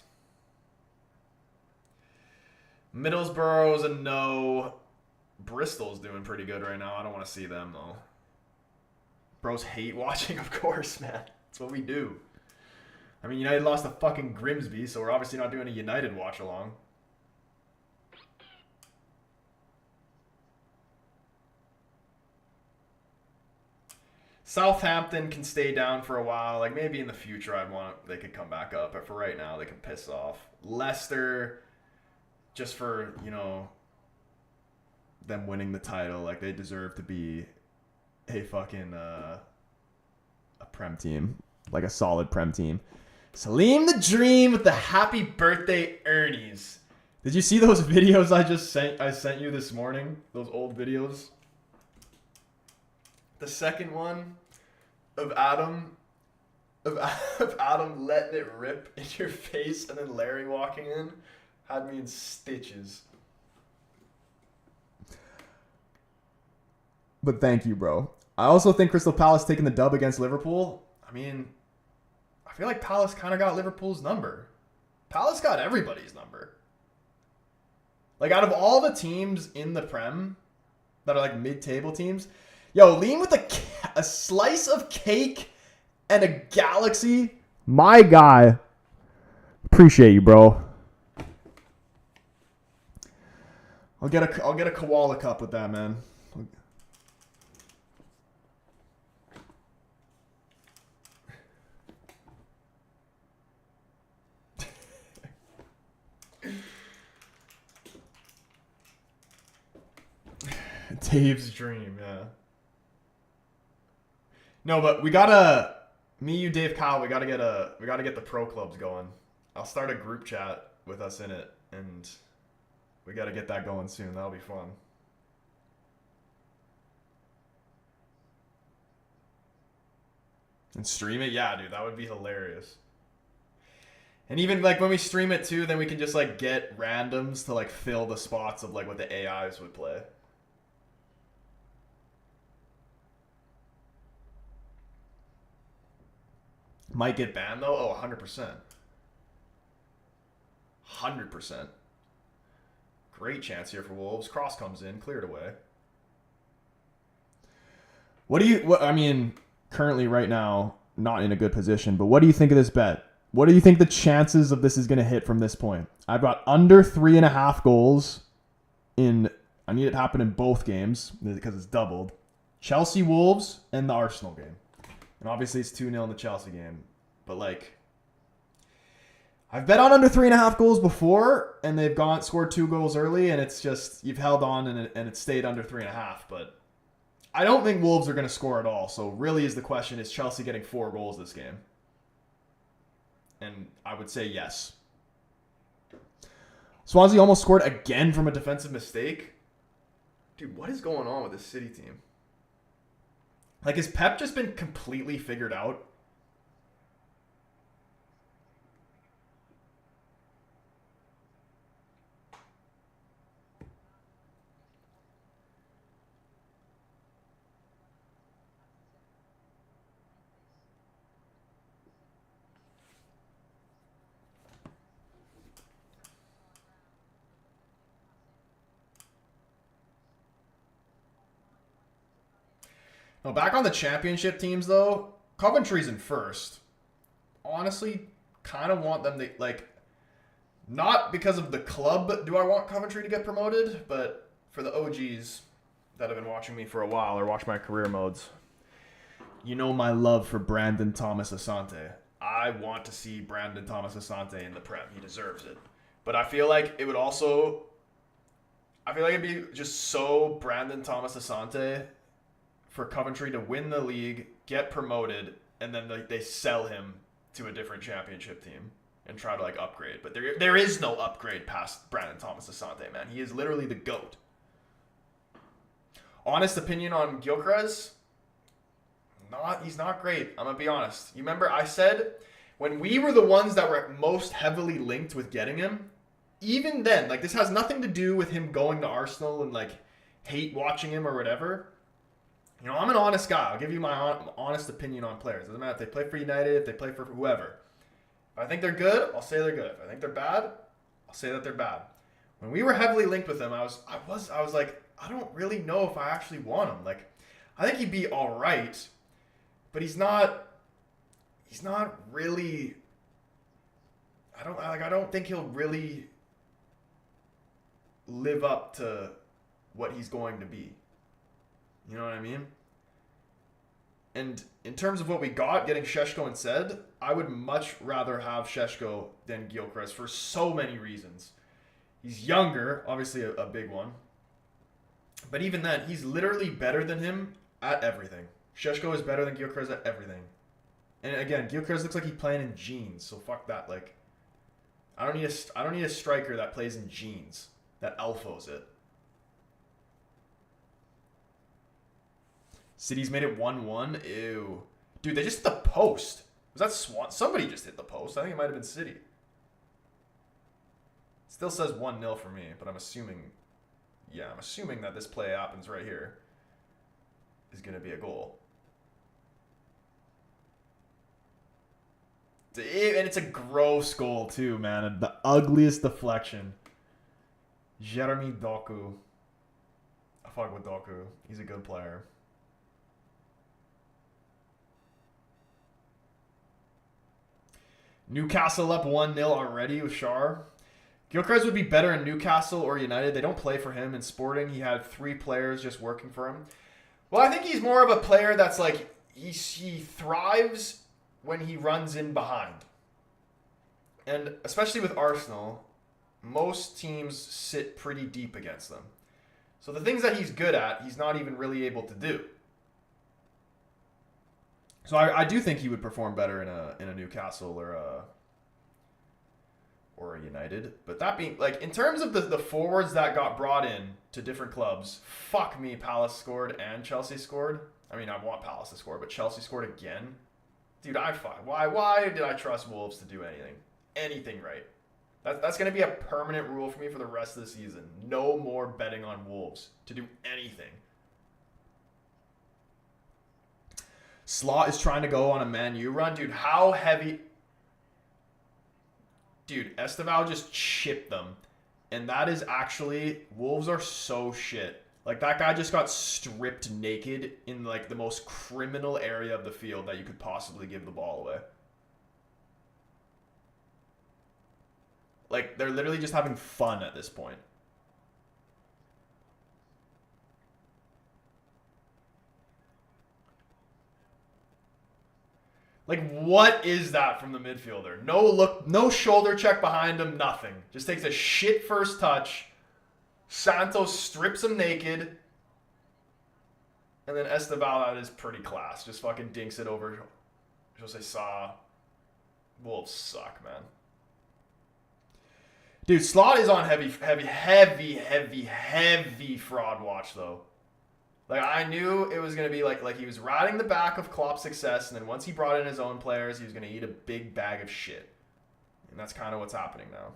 Middlesbrough's a no. Bristol's doing pretty good right now. I don't want to see them, though. Bros hate watching, of course, man. That's what we do. I mean, United lost to fucking Grimsby, so we're obviously not doing a United watch-along. Southampton can stay down for a while. Like, maybe in the future they could come back up. But for right now, they can piss off. Leicester, just for, you know, them winning the title, like, they deserve to be a fucking a Prem team. Like, a solid Prem team. Salim the Dream with the happy birthday Ernie's. Did you see those videos I sent you this morning? Those old videos? The second one of Adam letting it rip in your face and then Larry walking in had me in stitches. But thank you, bro. I also think Crystal Palace taking the dub against Liverpool. I mean, I feel like Palace kind of got Liverpool's number. Palace got everybody's number. Like, out of all the teams in the Prem that are like mid-table teams, yo, lean with a slice of cake and a galaxy. My guy. Appreciate you, bro. I'll get a koala cup with that, man. Dave's dream, yeah. No, but we gotta, me, you, Dave, Kyle, we gotta get the pro clubs going. I'll start a group chat with us in it, and we gotta get that going soon. That'll be fun. And stream it? Yeah, dude, that would be hilarious. And even like when we stream it too, then we can just like get randoms to like fill the spots of like what the AIs would play. Might get banned though? Oh, 100%. 100%. Great chance here for Wolves. Cross comes in, cleared away. I mean, currently right now, not in a good position, but what do you think of this bet? What do you think the chances of this is going to hit from this point? I've got under 3.5 goals I need it to happen in both games because it's doubled. Chelsea Wolves and the Arsenal game. And obviously it's 2-0 in the Chelsea game. But like, I've bet on under 3.5 goals before, and they've scored 2 goals early, and it's just, you've held on and it stayed under 3.5. But I don't think Wolves are going to score at all. So really is the question, is Chelsea getting 4 goals this game? And I would say yes. Swansea almost scored again from a defensive mistake. Dude, what is going on with this City team? Like, has Pep just been completely figured out? No, back on the championship teams, though, Coventry's in first. Honestly, kind of want them to, like, not because of the club do I want Coventry to get promoted, but for the OGs that have been watching me for a while or watch my career modes, you know my love for Brandon Thomas Asante. I want to see Brandon Thomas Asante in the Prem. He deserves it. But I feel like it would also, it'd be just so Brandon Thomas Asante for Coventry to win the league, get promoted, and then they sell him to a different championship team. and try to like upgrade. But there is no upgrade past Brandon Thomas Asante, man. He is literally the GOAT. Honest opinion on Gyökeres? He's not great. I'm gonna be honest. You remember I said when we were the ones that were most heavily linked with getting him, even then, like this has nothing to do with him going to Arsenal and like hate watching him or whatever. You know, I'm an honest guy. I'll give you my honest opinion on players. Doesn't matter if they play for United, if they play for whoever. If I think they're good, I'll say they're good. If I think they're bad, I'll say that they're bad. When we were heavily linked with him, I was like, I don't really know if I actually want him. Like, I think he'd be all right, but he's not really. I don't think he'll really live up to what he's going to be. You know what I mean? And in terms of what we got, getting Šeško instead, I would much rather have Šeško than Gyökeres for so many reasons. He's younger, obviously a big one. But even then, he's literally better than him at everything. Šeško is better than Gyökeres at everything. And again, Gyökeres looks like he's playing in jeans, so fuck that. Like, I don't need a striker that plays in jeans, that alphos it. City's made it 1-1. Ew. Dude, they just hit the post. Was that Swan? Somebody just hit the post. I think it might have been City. Still says 1-0 for me, but I'm assuming... Yeah, I'm assuming that this play happens right here is going to be a goal. And it's a gross goal too, man. The ugliest deflection. Jeremy Doku. I fuck with Doku. He's a good player. Newcastle up 1-0 already with Schär. Gyökeres would be better in Newcastle or United. They don't play for him. In Sporting, he had 3 players just working for him. Well, I think he's more of a player that's like, he thrives when he runs in behind. And especially with Arsenal, most teams sit pretty deep against them. So the things that he's good at, he's not even really able to do. So I do think he would perform better in a Newcastle or a United. But that being, like, in terms of the forwards that got brought in to different clubs, fuck me, Palace scored and Chelsea scored. I mean, I want Palace to score, but Chelsea scored again. Dude, why did I trust Wolves to do anything right? That's going to be a permanent rule for me for the rest of the season. No more betting on Wolves to do anything. Slot is trying to go on a Man U run. Dude, how heavy... Dude, Esteval just chipped them. And that is actually... Wolves are so shit. Like, that guy just got stripped naked in, like, the most criminal area of the field that you could possibly give the ball away. Like, they're literally just having fun at this point. Like, what is that from the midfielder? No look, no shoulder check behind him, nothing. Just takes a shit first touch. Santos strips him naked. And then Esteval, that is pretty class. Just fucking dinks it over Jose Sa. Wolves suck, man. Dude, Slot is on heavy fraud watch, though. Like, I knew it was going to be like he was riding the back of Klopp's success, and then once he brought in his own players, he was going to eat a big bag of shit. And that's kind of what's happening now.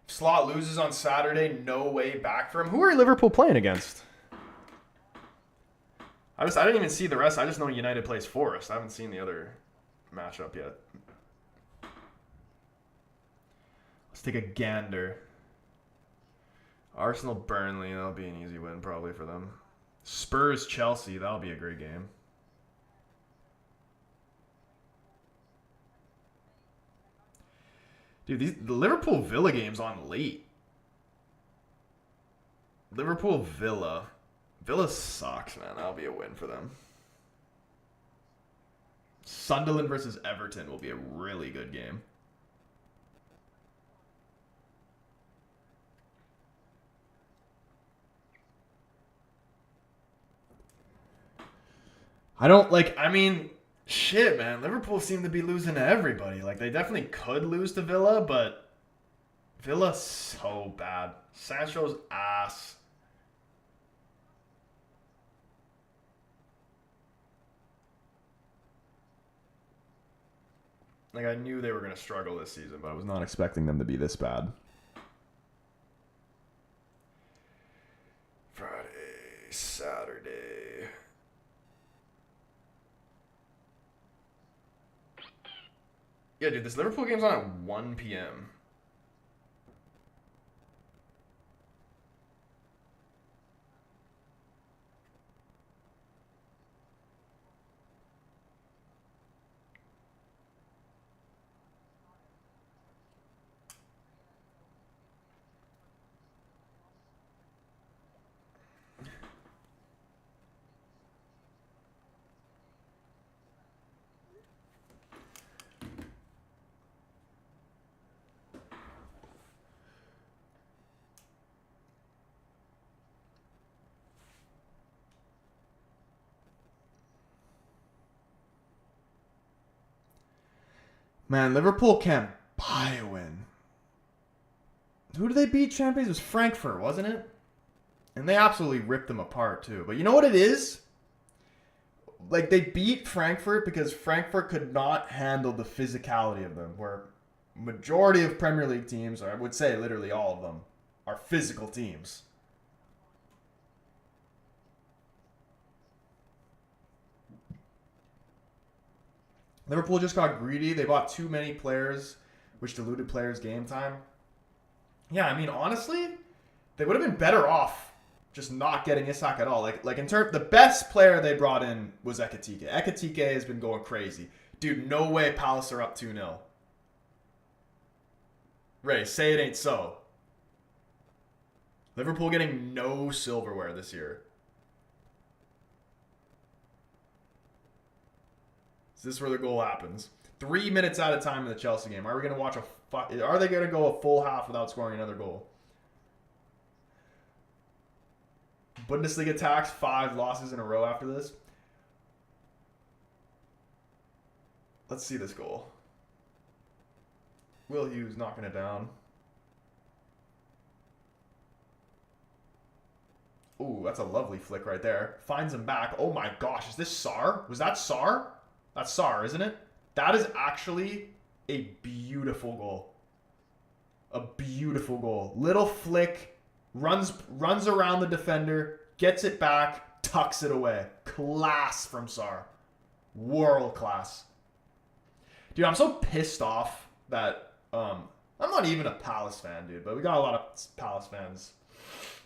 Slot loses on Saturday, no way back for him. Who are Liverpool playing against? I didn't even see the rest. I just know United plays Forest. I haven't seen the other matchup yet. Let's take a gander. Arsenal Burnley, that'll be an easy win probably for them. Spurs Chelsea, that'll be a great game. Dude, the Liverpool Villa game's on late. Liverpool Villa. Villa sucks, man. That'll be a win for them. Sunderland versus Everton will be a really good game. I don't like. I mean, shit, man. Liverpool seem to be losing to everybody. Like they definitely could lose to Villa, but Villa's so bad. Sancho's ass. Like I knew they were gonna struggle this season, but I was not expecting them to be this bad. Friday, Saturday. Yeah, dude, this Liverpool game's on at 1 p.m. Man, Liverpool can't buy a win. Who did they beat champions? It was Frankfurt, wasn't it? And they absolutely ripped them apart, too. But you know what it is? Like, they beat Frankfurt because Frankfurt could not handle the physicality of them, where majority of Premier League teams, or I would say literally all of them, are physical teams. Liverpool just got greedy. They bought too many players, which diluted players' game time. Yeah, I mean, honestly, they would have been better off just not getting Isak at all. Like in terms, the best player they brought in was Ekitike. Ekitike has been going crazy. Dude, no way Palace are up 2-0. Ray, say it ain't so. Liverpool getting no silverware this year. Is this where the goal happens? 3 minutes at a time in the Chelsea game. Are we going to watch are they going to go a full half without scoring another goal? Bundesliga tax, 5 losses in a row after this. Let's see this goal. Will Hughes knocking it down. Ooh, that's a lovely flick right there. Finds him back. Oh my gosh, is this Sarr? Was that Sarr? That's Sarr, isn't it? That is actually a beautiful goal. A beautiful goal. Little flick, runs around the defender, gets it back, tucks it away. Class from Sarr. World class. Dude, I'm so pissed off that I'm not even a Palace fan, dude, but we got a lot of Palace fans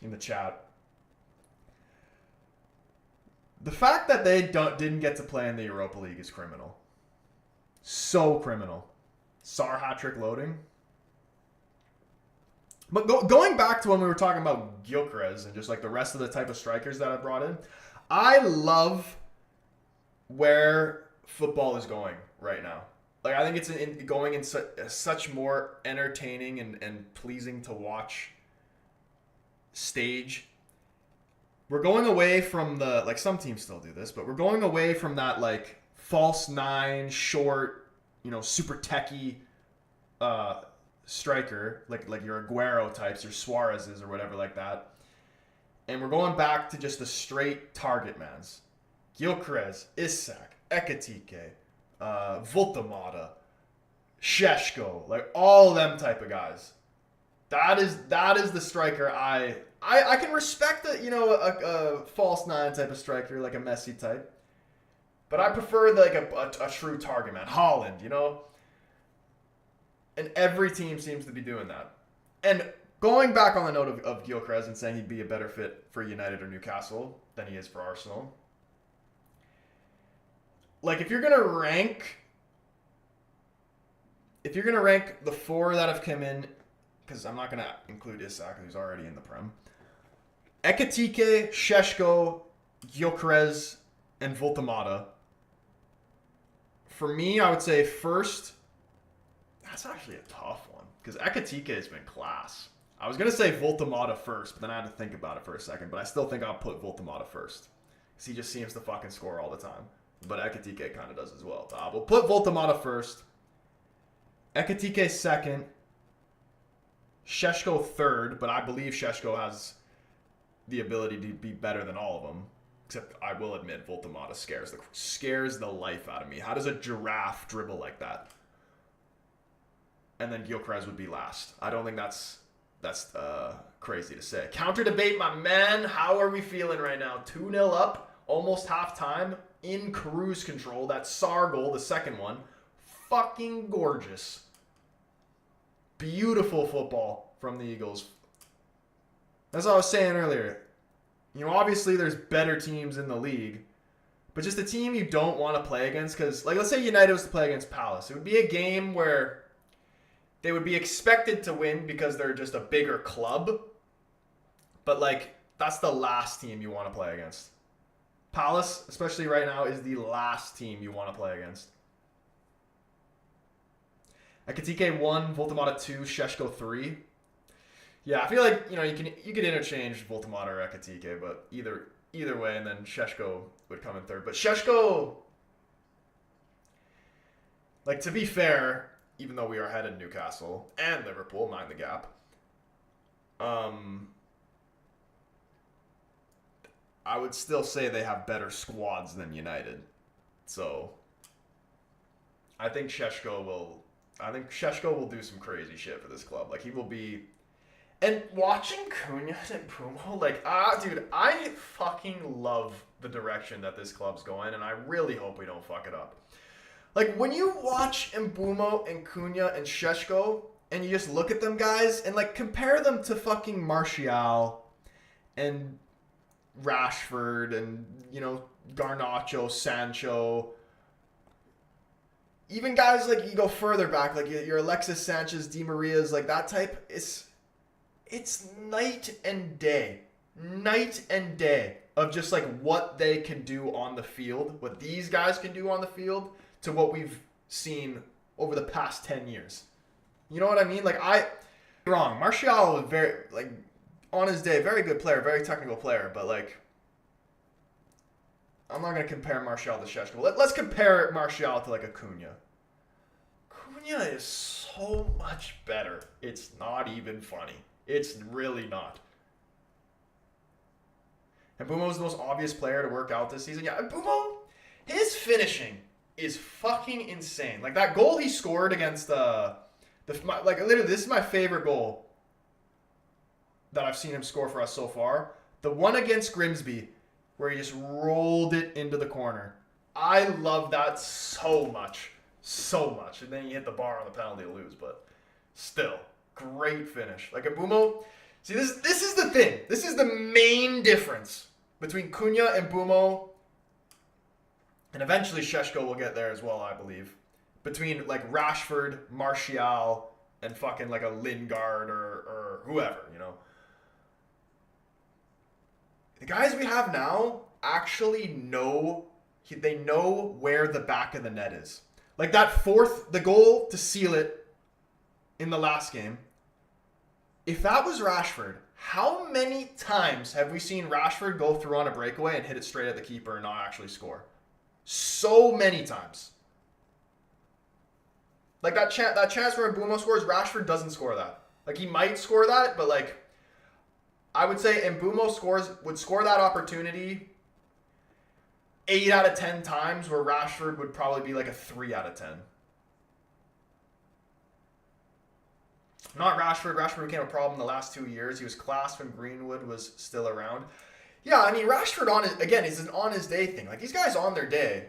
in the chat. The fact that they didn't get to play in the Europa League is criminal. So criminal. Sarr hat-trick loading. But going back to when we were talking about Gyökeres and just like the rest of the type of strikers that I brought in, I love where football is going right now. Like I think it's going in such more entertaining and pleasing to watch stage. We're going away from the, like some teams still do this, but we're going away from that like false nine, short, super techie striker, like your Aguero types, your Suarez's or whatever like that. And we're going back to just the straight target mans. Gyökeres, Isak, Ekitike, Voltamata, Šeško, like all of them type of guys. That is the striker I can respect a false nine type of striker, like a Messi type. But I prefer like a true target man. Haaland, And every team seems to be doing that. And going back on the note of Gyökeres and saying he'd be a better fit for United or Newcastle than he is for Arsenal. Like if you're going to rank if you're gonna rank the 4 that have come in, because I'm not gonna include Isak, who's already in the Prem. Ekatike, Sheshko, Gyökeres, and Voltemata. For me, I would say first. That's actually a tough one because Ekatike has been class. I was gonna say Voltemata first, but then I had to think about it for a second. But I still think I'll put Voltemata first because he just seems to fucking score all the time. But Ekatike kind of does as well. We'll put Voltemata first. Ekatike second. Sheshko third, but I believe Sheshko has the ability to be better than all of them. Except I will admit, Voltemata scares the life out of me. How does a giraffe dribble like that? And then Gyökeres would be last. I don't think that's crazy to say. Counter debate, my man. How are we feeling right now? 2-0 up, almost halftime, in cruise control. That Sar goal, the second one, fucking gorgeous. Beautiful football from the Eagles. That's what I was saying earlier. You know, obviously there's better teams in the league, but just a team you don't want to play against because, like, let's say United was to play against Palace. It would be a game where they would be expected to win because they're just a bigger club, but, like, that's the last team you want to play against. Palace, especially right now, is the last team you want to play against. Ekatike 1, Voltemata 2, Sheshko 3. Yeah, I feel like, you know, you could interchange Voltemata or Ekatike, but either way, and then Sheshko would come in third. But Sheshko, like, to be fair, even though we are ahead in Newcastle and Liverpool, mind the gap, I would still say they have better squads than United. So I think Sheshko will do some crazy shit for this club. Like, he will be. And watching Cunha and Pumo, like, dude, I fucking love the direction that this club's going, and I really hope we don't fuck it up. Like, when you watch Mbumo and Cunha and Sheshko, and you just look at them guys, and, like, compare them to fucking Martial and Rashford and, you know, Garnacho, Sancho. Even guys, like, you go further back, like your Alexis Sanchez, Di Maria's, like, that type, it's night and day of just, like, what they can do on the field, what these guys can do on the field, to what we've seen over the past 10 years. You know what I mean? Like, wrong. Martial was very, like, on his day, very good player, very technical player, but, like, I'm not going to compare Martial to Sheshko. Let's compare Martial to, like, a Cunha. Cunha is so much better. It's not even funny. It's really not. And Mbumo's the most obvious player to work out this season. Yeah, Mbumo, his finishing is fucking insane. Like, that goal he scored against like, literally, this is my favorite goal that I've seen him score for us so far. The one against Grimsby, where he just rolled it into the corner. I love that so much. So much. And then you hit the bar on the penalty to lose, but still. Great finish. Like, Mbumo, see, this is the thing. This is the main difference between Cunha and Mbumo, and eventually Sheshko will get there as well, I believe. Between, like, Rashford, Martial, and fucking, like, a Lingard or whoever, you know. The guys we have now actually know where the back of the net is. Like, the goal to seal it in the last game. If that was Rashford, how many times have we seen Rashford go through on a breakaway and hit it straight at the keeper and not actually score? So many times. Like, that chance where Mbumo scores, Rashford doesn't score that. Like, he might score that, but, like, I would say Mbumo would score that opportunity 8 out of 10 times, where Rashford would probably be like a 3 out of 10. Not Rashford. Rashford became a problem in the last 2 years. He was class when Greenwood was still around. Yeah, I mean, Rashford is an on his day thing. Like, these guys on their day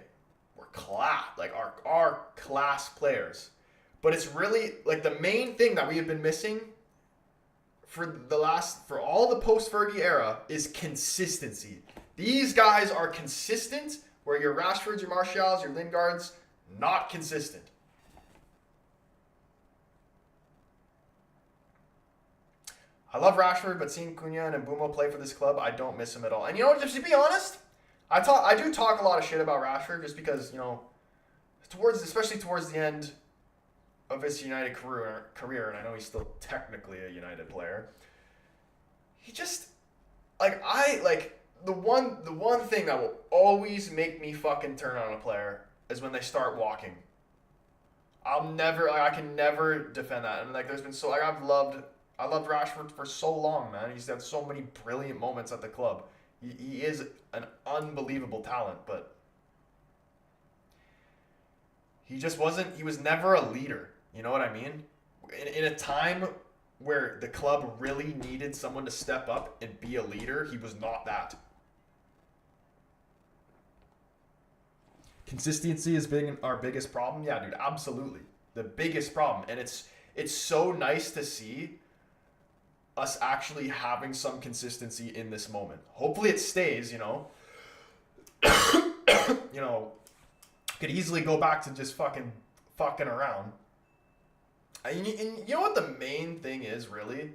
were class, like, are class players. But it's really, like, the main thing that we have been missing for all the post-Fergie era is consistency. These guys are consistent, where your Rashfords, your Martials, your Lingards, not consistent. I love Rashford, but seeing Cunha and Mbeumo play for this club, I don't miss him at all. And you know what? Just to be honest, I do talk a lot of shit about Rashford just because, you know, especially towards the end of his United career, and I know he's still technically a United player. He just the one thing that will always make me fucking turn on a player is when they start walking. I can never defend that. And like, there's been I loved Rashford for so long, man. He's had so many brilliant moments at the club. He is an unbelievable talent, but he was never a leader. You know what I mean? In a time where the club really needed someone to step up and be a leader, he was not that. Consistency has been our biggest problem. Yeah, dude, absolutely. The biggest problem. And it's so nice to see us actually having some consistency in this moment. Hopefully it stays, you know. You know, could easily go back to just fucking around. And you know what the main thing is, really?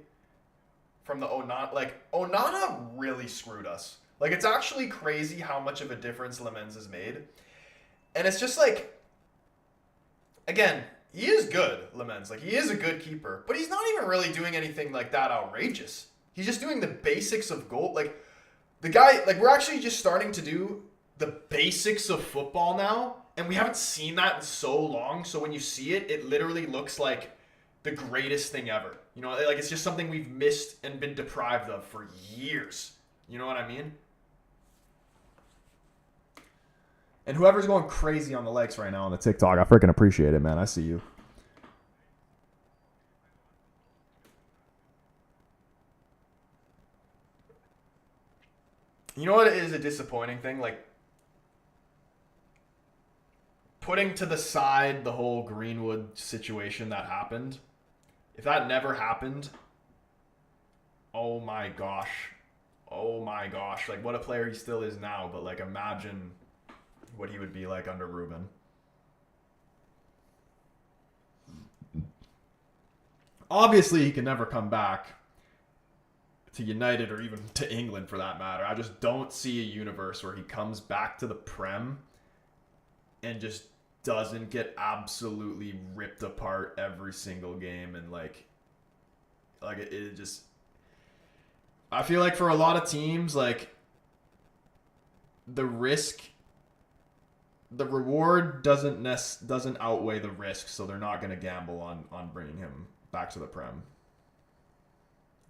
From the Onana really screwed us. Like, it's actually crazy how much of a difference Lemens has made. And it's just like, again, he is good, Lemens. Like, he is a good keeper. But he's not even really doing anything like that outrageous. He's just doing the basics of goal. Like, the guy, like, we're actually just starting to do the basics of football now. And we haven't seen that in so long. So when you see it, it literally looks like the greatest thing ever. You know, like, it's just something we've missed and been deprived of for years. You know what I mean? And whoever's going crazy on the likes right now on the TikTok, I freaking appreciate it, man. I see you. You know what is a disappointing thing? Like, putting to the side the whole Greenwood situation that happened. If that never happened, oh my gosh. Oh my gosh. Like, what a player he still is now. But, like, imagine what he would be like under Ruben. Obviously, he can never come back to United or even to England for that matter. I just don't see a universe where he comes back to the Prem and just doesn't get absolutely ripped apart every single game. And like it just, I feel like for a lot of teams, like, the reward doesn't outweigh the risk, so they're not going to gamble on bringing him back to the Prem.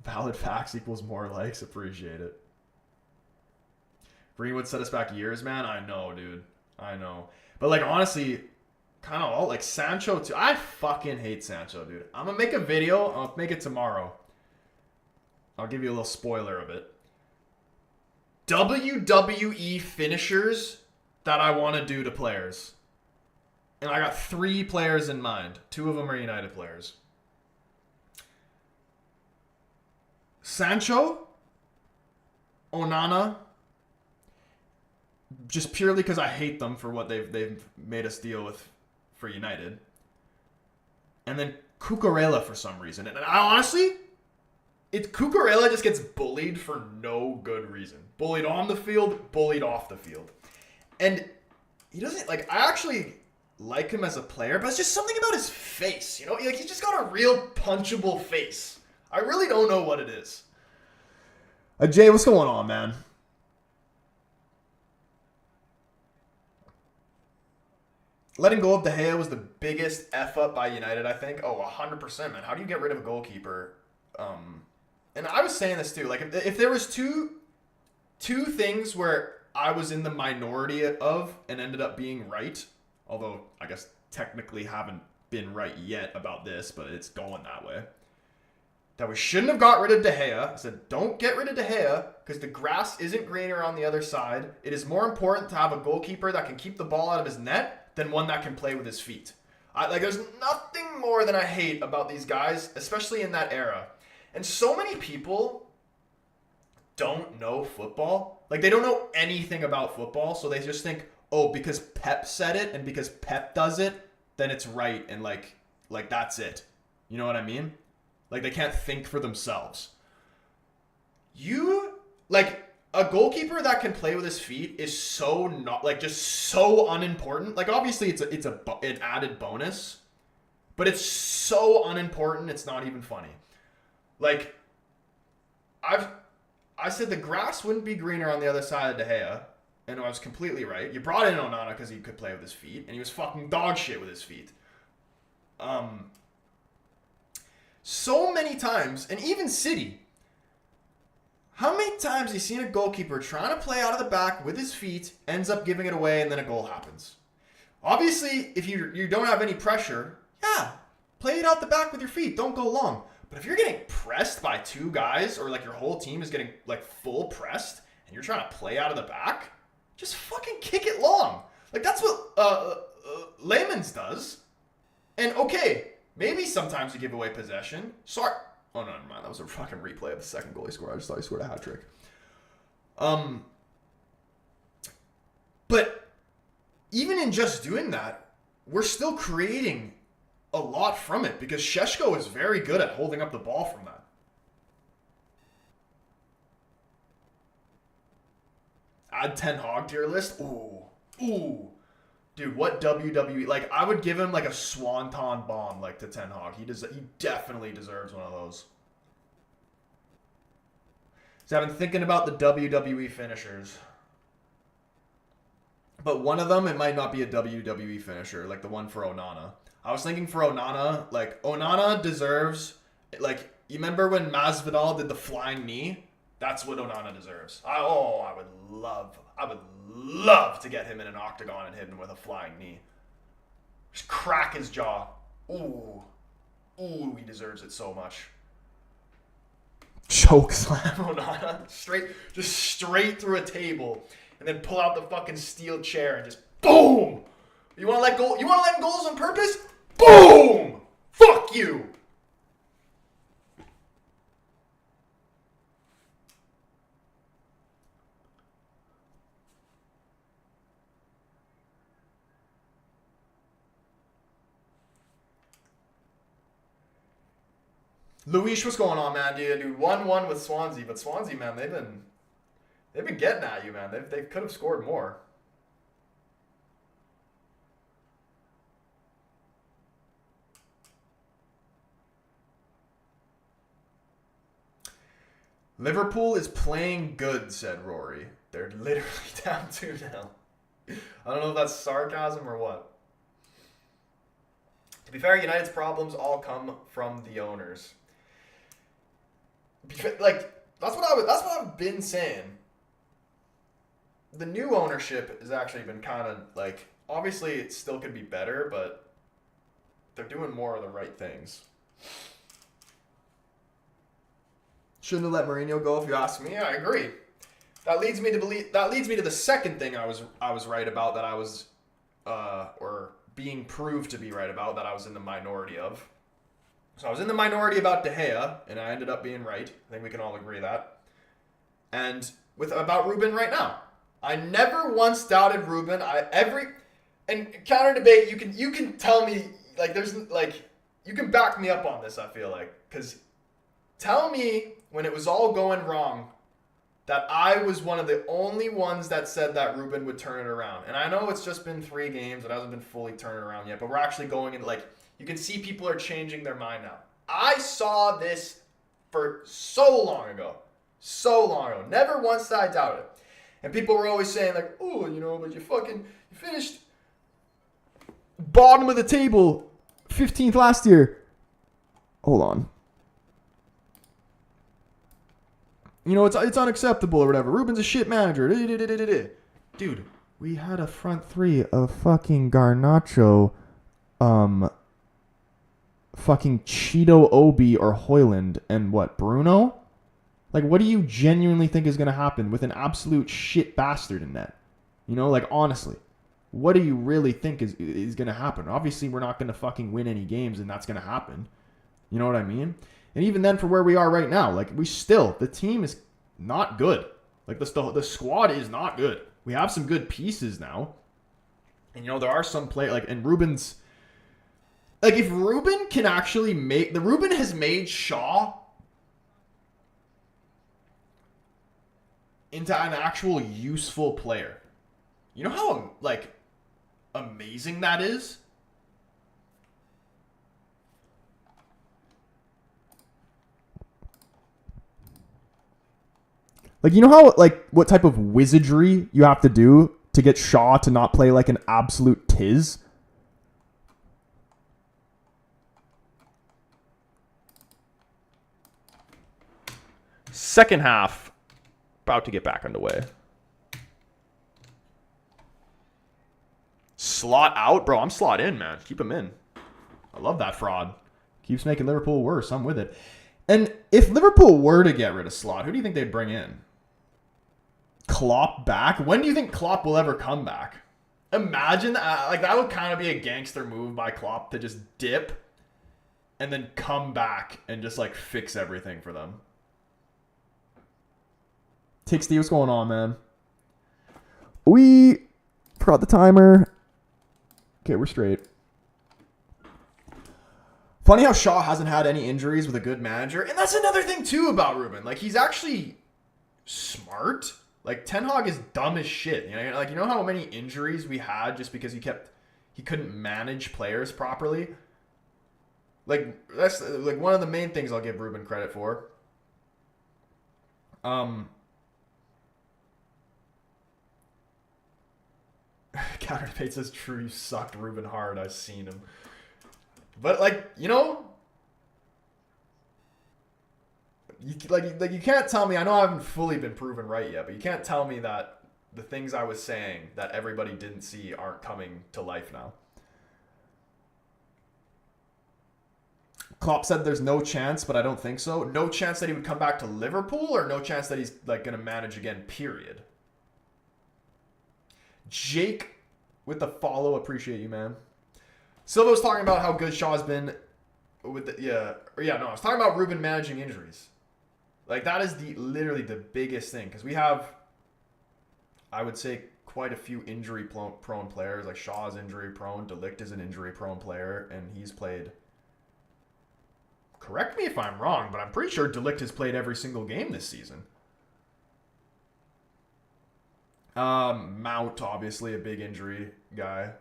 Valid facts equals more likes. Appreciate it. Greenwood set us back years, man. I know, dude. I know. But, like, honestly, kind of all, like, Sancho, too. I fucking hate Sancho, dude. I'm going to make a video. I'll make it tomorrow. I'll give you a little spoiler of it. WWE finishers that I want to do to players. And I got 3 players in mind. 2 of them are United players. Sancho, Onana, just purely because I hate them for what they've made us deal with for United. And then Cucurella for some reason. And I honestly, Cucurella just gets bullied for no good reason. Bullied on the field, bullied off the field. And he doesn't, like, I actually like him as a player, but it's just something about his face, you know? Like, he's just got a real punchable face. I really don't know what it is. Jay, what's going on, man? Letting go of De Gea was the biggest F up by United, I think. Oh, 100%, man. How do you get rid of a goalkeeper? And I was saying this too. Like, if there was two things where I was in the minority of and ended up being right, although I guess technically haven't been right yet about this, but it's going that way, that we shouldn't have got rid of De Gea. I said, don't get rid of De Gea because the grass isn't greener on the other side. It is more important to have a goalkeeper that can keep the ball out of his net than one that can play with his feet. There's nothing more than I hate about these guys, especially in that era. And so many people don't know football. Like, they don't know anything about football, so they just think, oh, because Pep said it and because Pep does it, then it's right, and like that's it. You know what I mean? Like, they can't think for themselves. like a goalkeeper that can play with his feet is so not like just so unimportant. Like obviously it's an added bonus, but it's so unimportant. It's not even funny. Like I said the grass wouldn't be greener on the other side of De Gea, and I was completely right. You brought in Onana because he could play with his feet, and he was fucking dog shit with his feet. So many times, and even City. How many times have you seen a goalkeeper trying to play out of the back with his feet, ends up giving it away, and then a goal happens? Obviously, if you don't have any pressure, yeah, play it out the back with your feet. Don't go long. But if you're getting pressed by two guys, or like your whole team is getting like full pressed, and you're trying to play out of the back, just fucking kick it long. Like that's what Layman's does. And okay, maybe sometimes you give away possession. Sorry. Oh, no, never mind. That was a fucking replay of the second goal he scored. I just thought he scored a hat trick. But even in just doing that, we're still creating a lot from it because Šeško is very good at holding up the ball from that. Add Ten Hag to your list? Ooh. Dude, what WWE... Like, I would give him, like, a swanton bomb, like, to Ten Hag. He definitely deserves one of those. So I've been thinking about the WWE finishers. But one of them, it might not be a WWE finisher, like the one for Onana. I was thinking for Onana, like, Onana deserves... Like, you remember when Masvidal did the flying knee? That's what Onana deserves. I would love to get him in an octagon and hit him with a flying knee. Just crack his jaw. Ooh, he deserves it so much. Choke slam Onana. Straight through a table. And then pull out the fucking steel chair and just boom! You wanna let in goals on purpose? Boom! Fuck you! Luis, what's going on, man? Dude, 1-1 with Swansea, but Swansea, man, they've been getting at you, man. They could have scored more. Liverpool is playing good, said Rory. They're literally down 2-0. I don't know if that's sarcasm or what. To be fair, United's problems all come from the owners. Like that's what I've been saying. The new ownership has actually been kind of like, obviously it still could be better, but they're doing more of the right things. Shouldn't have let Mourinho go, if you ask me. Yeah, I agree. That leads me to the second thing I was right about, that I was or being proved to be right about, that I was in the minority of. So I was in the minority about De Gea, and I ended up being right. I think we can all agree that. And about Ruben right now. I never once doubted Ruben. And counter debate, you can tell me, like, there's like, you can back me up on this, I feel like. Because tell me when it was all going wrong that I was one of the only ones that said that Ruben would turn it around. And I know it's just been 3 games. It hasn't been fully turned around yet. But we're actually going in, like, you can see people are changing their mind now. I saw this for so long ago. Never once did I doubt it. And people were always saying, like, oh, but you finished bottom of the table, 15th last year. Hold on. It's unacceptable or whatever. Ruben's a shit manager. Dude, we had a front 3 of fucking Garnacho, fucking Cheeto Obi or Hoyland, and what, Bruno? Like, what do you genuinely think is going to happen with an absolute shit bastard in net? Like, honestly, what do you really think is going to happen? Obviously, we're not going to fucking win any games, and that's going to happen. You know what I mean? And even then, for where we are right now, like, the team is not good. Like, the squad is not good. We have some good pieces now. And, there are some and Ruben's, like, if Ruben can actually Ruben has made Shaw into an actual useful player. You know how, like, amazing that is? Like, you know how, like, what type of wizardry you have to do to get Shaw to not play like an absolute tiz? Second half, about to get back underway. Slot out? Bro, I'm slot in, man. Keep him in. I love that fraud. Keeps making Liverpool worse. I'm with it. And if Liverpool were to get rid of Slot, who do you think they'd bring in? Klopp back? When do you think Klopp will ever come back? Imagine that. Like, that would kind of be a gangster move by Klopp to just dip and then come back and just, like, fix everything for them. Tixty, what's going on, man? We forgot the timer. Okay, we're straight. Funny how Shaw hasn't had any injuries with a good manager. And that's another thing, too, about Ruben. Like, he's actually smart. Like, Ten Hag is dumb as shit. You know, like, you know how many injuries we had just because he couldn't manage players properly? Like, that's like one of the main things I'll give Ruben credit for. Counterfeit says, true, you sucked Ruben hard. I've seen him. But, like, you know, you can't tell me, I know I haven't fully been proven right yet, but you can't tell me that the things I was saying that everybody didn't see aren't coming to life now. Klopp said there's no chance, but I don't think so. No chance that he would come back to Liverpool, or no chance that he's, like, going to manage again, period? Jake with the follow. Appreciate you, man. Silva was talking about how good Shaw's been with the, I was talking about Ruben managing injuries. Like, that is literally the biggest thing, because we have, I would say, quite a few injury prone players. Like, Shaw's injury prone, De Ligt is an injury prone player, and he's played. Correct me if I'm wrong, but I'm pretty sure De Ligt has played every single game this season. Mount, obviously, a big injury guy.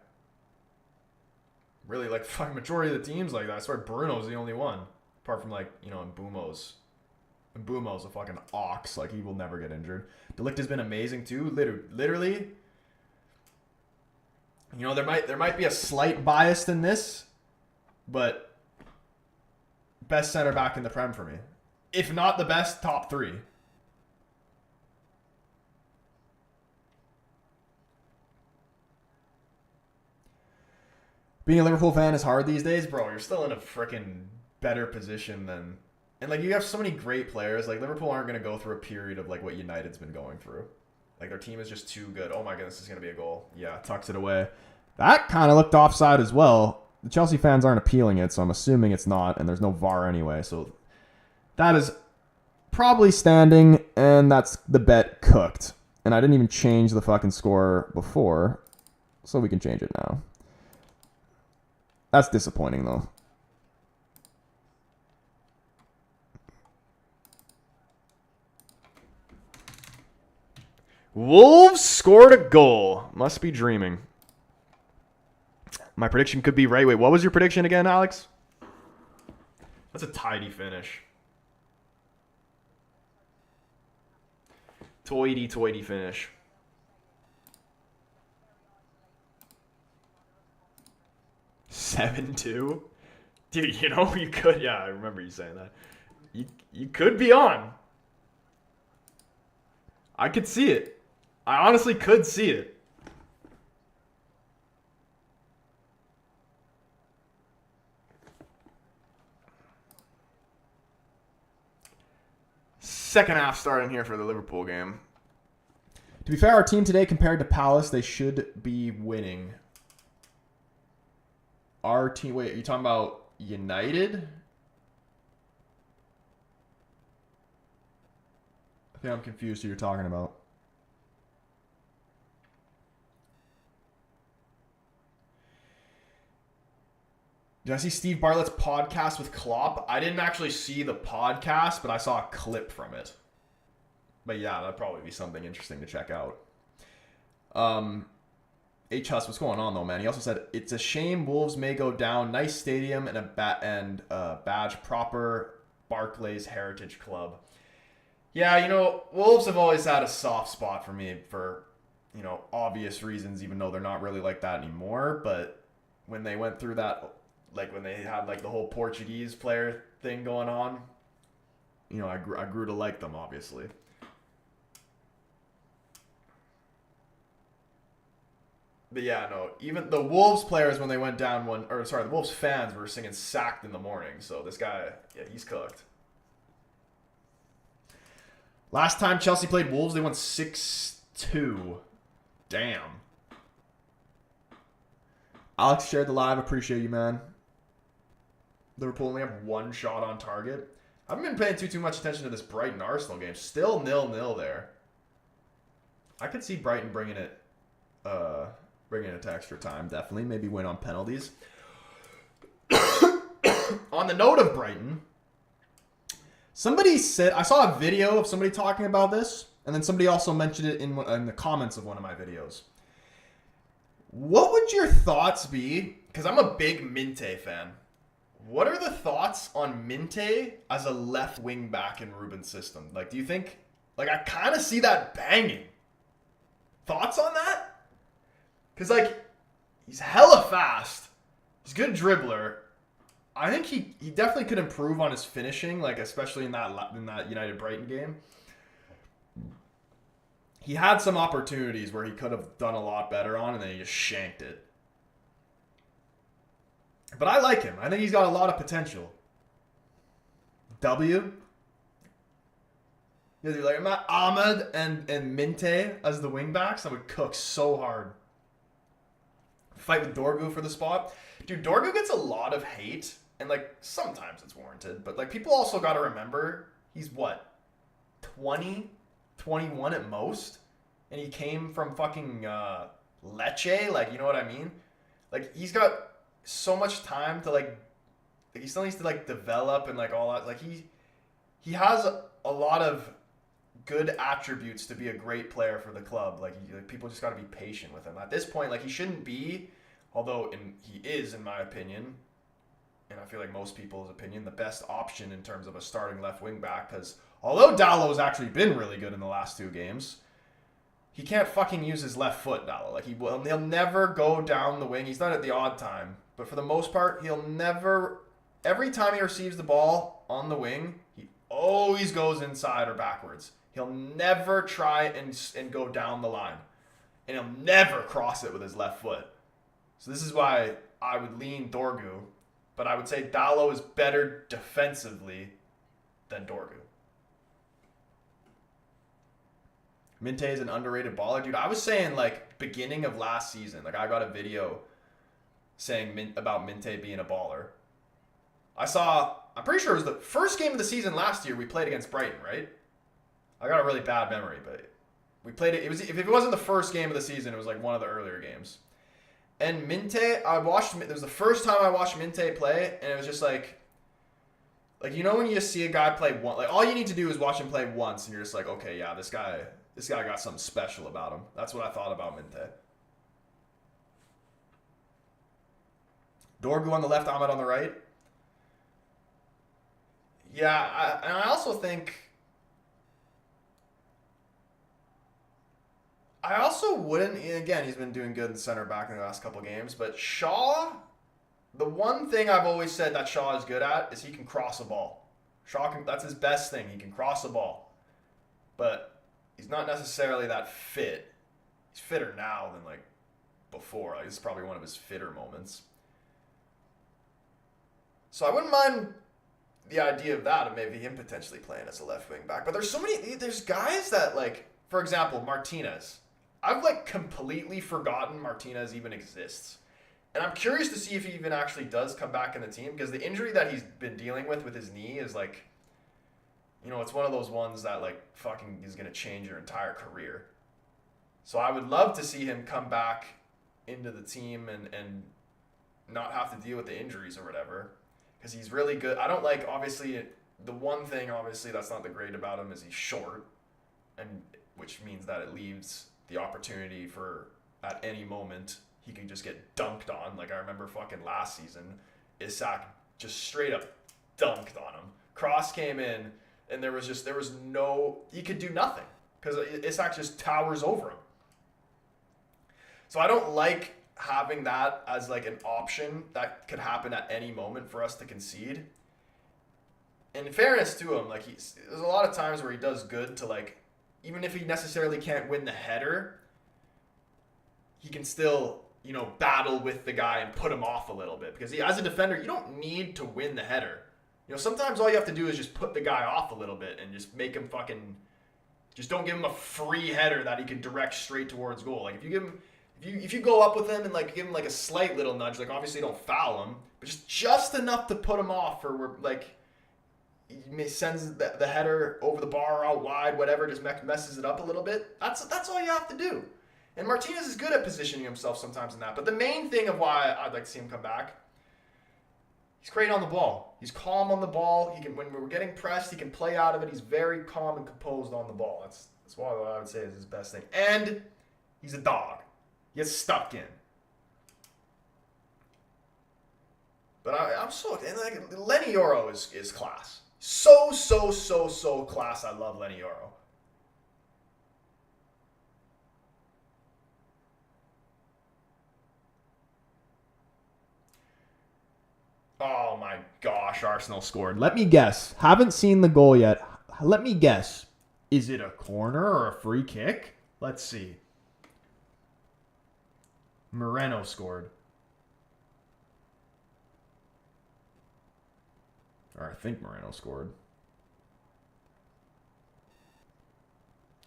Really, like, fucking majority of the teams like that. I swear Bruno's the only one. Apart from, like, you know, Mbumo's. Mbumo's a fucking ox. Like, he will never get injured. De Ligt has been amazing, too. Literally. You know, there might be a slight bias in this. But best center back in the Prem for me. If not the best, top 3. Being a Liverpool fan is hard these days, bro. You're still in a freaking better position than... And, like, you have so many great players. Like, Liverpool aren't going to go through a period of, like, what United's been going through. Like, their team is just too good. Oh, my goodness, this is going to be a goal. Yeah, tucks it away. That kind of looked offside as well. The Chelsea fans aren't appealing it, so I'm assuming it's not, and there's no VAR anyway. So that is probably standing, and that's the bet cooked. And I didn't even change the fucking score before, so we can change it now. That's disappointing, though. Wolves scored a goal. Must be dreaming. My prediction could be right. Wait, what was your prediction again, Alex? That's a tidy finish. Toity finish. (7-2) Dude, you know, you could... Yeah, I remember you saying that. You could be on. I could see it. I honestly could see it. Second half starting here for the Liverpool game. To be fair, our team today compared to Palace, they should be winning. Our team... Wait, are you talking about United? I think I'm confused who you're talking about. Did I see Steve Bartlett's podcast with Klopp? I didn't actually see the podcast, but I saw a clip from it. But yeah, that'd probably be something interesting to check out. H Huss, what's going on though, man? He also said it's a shame Wolves may go down. Nice stadium and a badge, proper Barclays Heritage Club. Yeah, Wolves have always had a soft spot for me for obvious reasons, even though they're not really like that anymore. But when they went through that, like when they had like the whole Portuguese player thing going on, I grew to like them, obviously. But yeah, no, even the Wolves players, when they went down the Wolves fans were singing "Sacked" in the morning. So this guy, yeah, he's cooked. Last time Chelsea played Wolves, they won 6-2. Damn. Alex shared the live. Appreciate you, man. Liverpool only have one shot on target. I haven't been paying too much attention to this Brighton Arsenal game. Still 0-0 there. I could see Brighton bringing it to extra time. Definitely, maybe win on penalties. On the note of Brighton, somebody said, I saw a video of somebody talking about this, and then somebody also mentioned it in the comments of one of my videos. What would your thoughts be? Because I'm a big Minte fan. What are the thoughts on Minte as a left wing back in Ruben's system? Like, do you think, like, I kind of see that banging. Thoughts on that? Because, like, he's hella fast. He's a good dribbler. I think he definitely could improve on his finishing, like, especially in that United Brighton game. He had some opportunities where he could have done a lot better on, and then he just shanked it. But I like him. I think he's got a lot of potential. W. Yeah, dude, like Ahmed and Minte as the wingbacks, that would cook so hard. Fight with Dorgu for the spot. Dude, Dorgu gets a lot of hate, and like sometimes it's warranted, but like people also got to remember he's what? 20, 21 at most, and he came from fucking Lecce, like, you know what I mean? Like, he's got so much time to like he still needs to like develop and like all that. Like he has a lot of good attributes to be a great player for the club. Like people just got to be patient with him. At this point, like he shouldn't be, although he is, in my opinion, and I feel like most people's opinion, the best option in terms of a starting left wing back. Because although Dallow's actually been really good in the last 2 games, he can't fucking use his left foot, Dallow. Like he'll never go down the wing. He's done it the odd time, but for the most part, he'll never. Every time he receives the ball on the wing, he always goes inside or backwards. He'll never try and go down the line, and he'll never cross it with his left foot. So this is why I would lean Dorgu, but I would say Dallow is better defensively than Dorgu. Minte is an underrated baller. Dude, I was saying, like, beginning of last season, like, I got a video saying about Minte being a baller. I'm pretty sure it was the first game of the season last year we played against Brighton, right? I got a really bad memory, but we played it. If it wasn't the first game of the season, it was, like, one of the earlier games. And Minte, it was the first time I watched Minte play, and it was just like, you know when you just see a guy play one, like, all you need to do is watch him play once, and you're just like, okay, yeah, this guy got something special about him. That's what I thought about Minte. Dorgu on the left, Ahmed on the right. Yeah, and I also think... I also wouldn't... Again, he's been doing good in center back in the last couple games, but Shaw... The one thing I've always said that Shaw is good at is he can cross a ball. That's his best thing. He can cross a ball. But he's not necessarily that fit. He's fitter now than, like, before. Like, this is probably one of his fitter moments. So I wouldn't mind the idea of that, of maybe him potentially playing as a left wing back. But there's guys that, like, for example, Martinez. I've, like, completely forgotten Martinez even exists. And I'm curious to see if he even actually does come back in the team, because the injury that he's been dealing with his knee is, like, it's one of those ones that, like, fucking is going to change your entire career. So I would love to see him come back into the team and not have to deal with the injuries or whatever, because he's really good. I don't like, obviously, the one thing, obviously, that's not the great about him is he's short. and which means that it leaves the opportunity for at any moment he can just get dunked on. Like I remember fucking last season, Isak just straight up dunked on him. Cross came in, and there was no, he could do nothing because Isak just towers over him. So I don't like having that as like an option that could happen at any moment for us to concede. In fairness to him, like there's a lot of times where he does good to like, even if he necessarily can't win the header, he can still, battle with the guy and put him off a little bit. Because as a defender, you don't need to win the header. Sometimes all you have to do is just put the guy off a little bit and just make him just don't give him a free header that he can direct straight towards goal. Like if you go up with him and like give him like a slight little nudge, like obviously don't foul him, but just enough to put him off, or like he sends the header over the bar out wide, whatever, just messes it up a little bit. That's all you have to do. And Martinez is good at positioning himself sometimes in that. But the main thing of why I'd like to see him come back, he's great on the ball. He's calm on the ball. He can, when we're getting pressed, he can play out of it. He's very calm and composed on the ball. That's why I would say is his best thing. And he's a dog. He gets stuck in. But I'm so, and like Lenny Yoro is class. So class. I love Lenny Yoro. Oh my gosh, Arsenal scored. Let me guess. Haven't seen the goal yet. Let me guess. Is it a corner or a free kick? Let's see. Moreno scored. Or I think Moreno scored.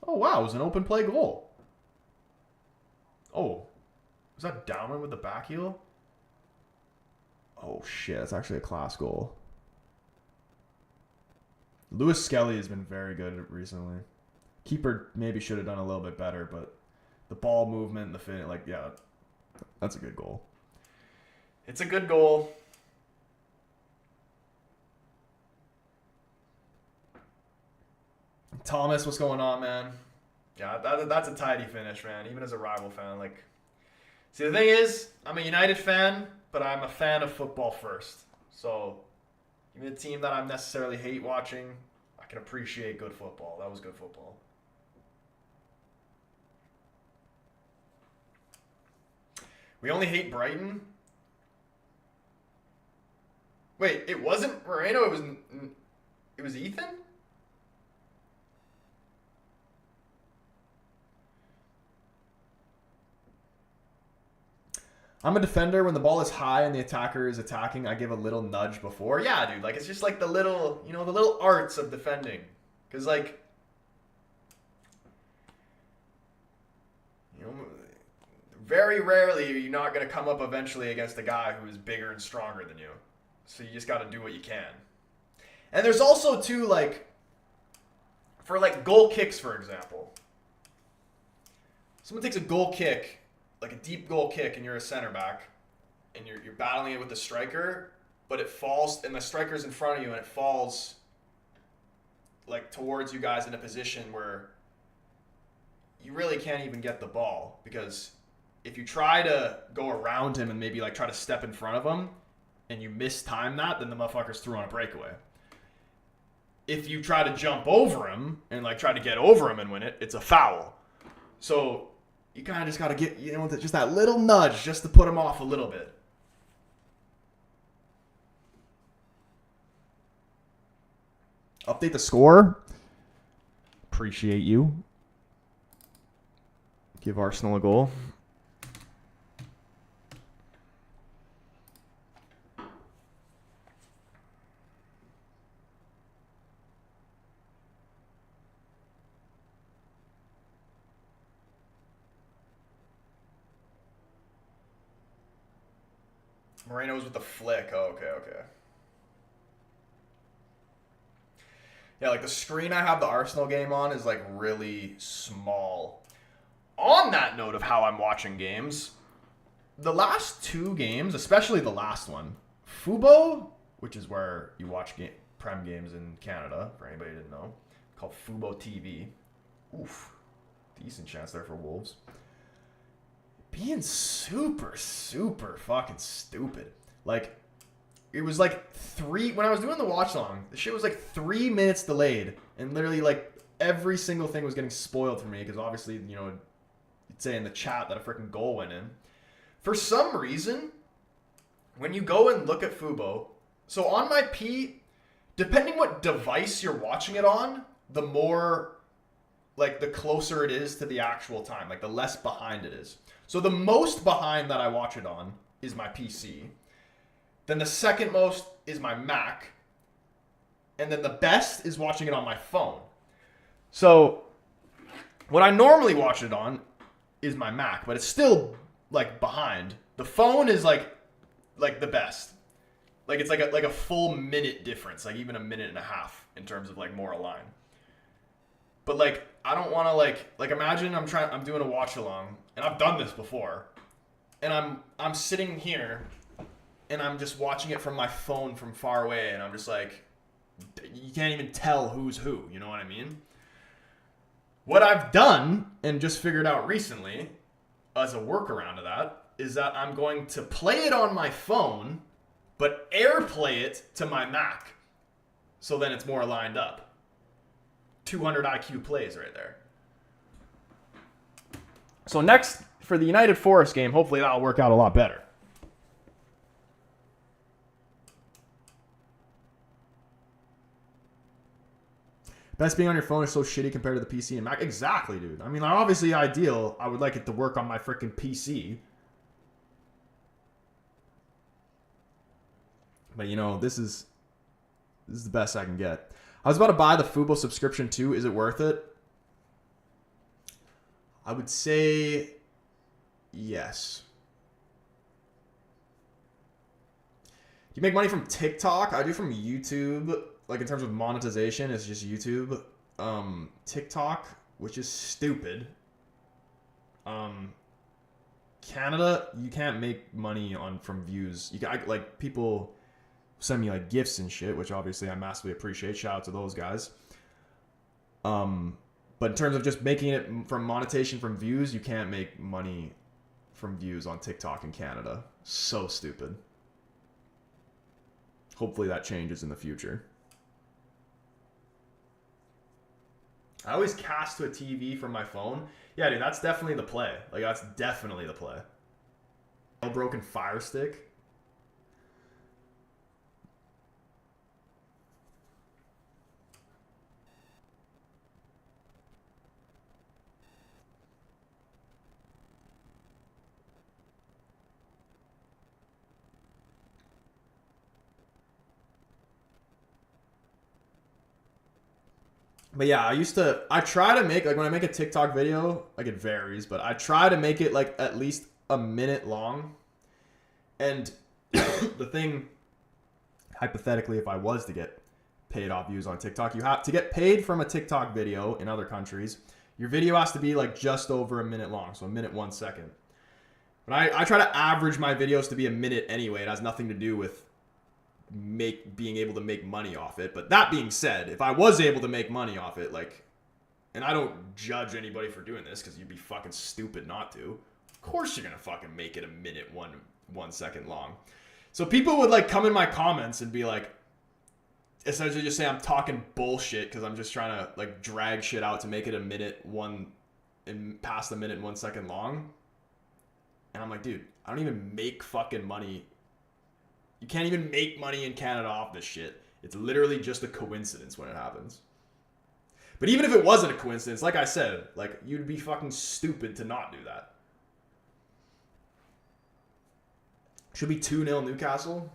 Oh wow, it was an open play goal. Oh. Was that Dowman with the back heel? Oh shit, that's actually a class goal. Lewis Skelly has been very good recently. Keeper maybe should have done a little bit better, but the ball movement, the fin, like, yeah, that's a good goal. It's a good goal. Thomas, what's going on, man? Yeah, that's a tidy finish, man. Even as a rival fan, like, see, the thing is, I'm a United fan, but I'm a fan of football first. So, even a team that I necessarily hate watching, I can appreciate good football. That was good football. We only hate Brighton? Wait, it wasn't Moreno, it was Ethan? I'm a defender. When the ball is high and the attacker is attacking, I give a little nudge before. Yeah, dude. Like, it's just like the little, the little arts of defending. Because, like, very rarely are you not going to come up eventually against a guy who is bigger and stronger than you. So you just got to do what you can. And there's also, too, like, for, like, goal kicks, for example. Someone takes a goal kick, like a deep goal kick, and you're a center back, and you're battling it with the striker, but it falls, and the striker's in front of you, and it falls like towards you guys in a position where you really can't even get the ball, because if you try to go around him and maybe like try to step in front of him, and you mistime that, then the motherfucker's through on a breakaway. If you try to jump over him and like try to get over him and win it, it's a foul. So you kind of just got to get, just that little nudge just to put him off a little bit. Update the score. Appreciate you. Give Arsenal a goal. Moreno's with the flick. Oh, okay. Yeah, like the screen I have the Arsenal game on is like really small. On that note of how I'm watching games, the last two games, especially the last one, Fubo, which is where you watch Prem games in Canada, for anybody who didn't know, called Fubo TV. Oof. Decent chance there for Wolves. Being super, super fucking stupid. Like, it was like when I was doing the watch along, the shit was like 3 minutes delayed. And literally, like, every single thing was getting spoiled for me because obviously, you know, you'd say in the chat that a freaking goal went in. For some reason, when you go and look at Fubo, so on my P, depending what device you're watching it on, the more, like, the closer it is to the actual time, like, the less behind it is. So the most behind that I watch it on is my PC. Then the second most is my Mac. And then the best is watching it on my phone. So what I normally watch it on is my Mac, but it's still, like, behind. The phone is like the best. Like, it's like a full minute difference, like even a minute and a half in terms of, like, more aligned. But, like, I don't want to, like imagine I'm doing a watch along, and I've done this before, and I'm sitting here, and I'm just watching it from my phone from far away, and I'm just like, you can't even tell who's who, you know what I mean? What I've done, and just figured out recently, as a workaround of that, is that I'm going to play it on my phone, but AirPlay it to my Mac, so then it's more lined up. 200 IQ plays right there. So next, for the United Forest game, hopefully that'll work out a lot better. Best being on your phone is so shitty compared to the PC and Mac. Exactly, dude. I mean, obviously ideal. I would like it to work on my freaking PC. But, you know, this is the best I can get. I was about to buy the Fubo subscription too. Is it worth it? I would say yes. Do you make money from TikTok? I do from YouTube. Like, in terms of monetization, it's just YouTube. TikTok, which is stupid. Canada, you can't make money from views. Like, people send me, like, gifts and shit, which obviously I massively appreciate. Shout out to those guys. But in terms of just making it from monetization from views, you can't make money from views on TikTok in Canada. So stupid. Hopefully that changes in the future. I always cast to a TV from my phone. Yeah, dude, that's definitely the play. Like, that's definitely the play. Broken Fire Stick. But yeah, I try to make, like, when I make a TikTok video, like, it varies, but I try to make it, like, at least a minute long. And the thing, hypothetically, if I was to get paid off views on TikTok, you have to get paid from a TikTok video in other countries. Your video has to be, like, just over a minute long, so a minute 1 second. But I try to average my videos to be a minute anyway. It has nothing to do with being able to make money off it. But that being said, if I was able to make money off it, like, and I don't judge anybody for doing this because you'd be fucking stupid not to. Of course you're gonna fucking make it a minute 1 second long. So people would, like, come in my comments and be like, essentially just say I'm talking bullshit because I'm just trying to, like, drag shit out to make it a minute and past the minute 1 second long. And I'm like, dude, I don't even make fucking money. You can't even make money in Canada off this shit. It's literally just a coincidence when it happens. But even if it wasn't a coincidence, like I said, like, you'd be fucking stupid to not do that. Should be 2-0 Newcastle.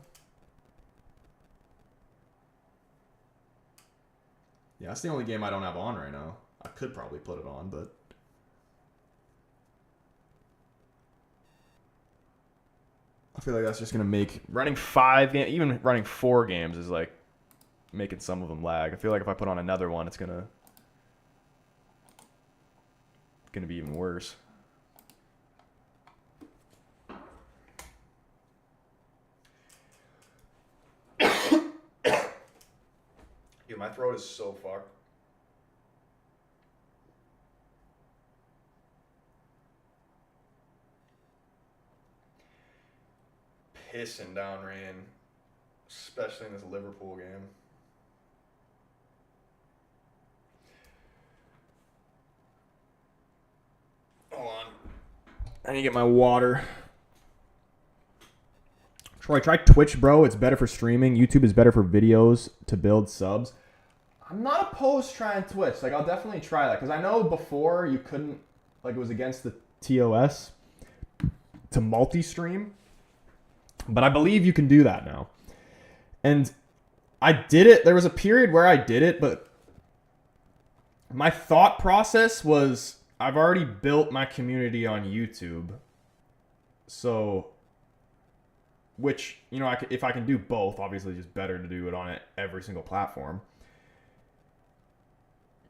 Yeah, that's the only game I don't have on right now. I could probably put it on, but I feel like that's just going to make running 5 games, even running 4 games is, like, making some of them lag. I feel like if I put on another one, it's going to be even worse. Dude, my throat is so fucked. pissing down rain, especially in this Liverpool game. Hold on. I need to get my water. Troy, try Twitch, bro. It's better for streaming. YouTube is better for videos to build subs. I'm not opposed to trying Twitch. Like, I'll definitely try that. Because I know before you couldn't, like, it was against the TOS to multi-stream. But I believe you can do that now. And I did it. There was a period where I did it, but my thought process was I've already built my community on YouTube. So, which, you know, if I can do both, obviously just better to do it on every single platform.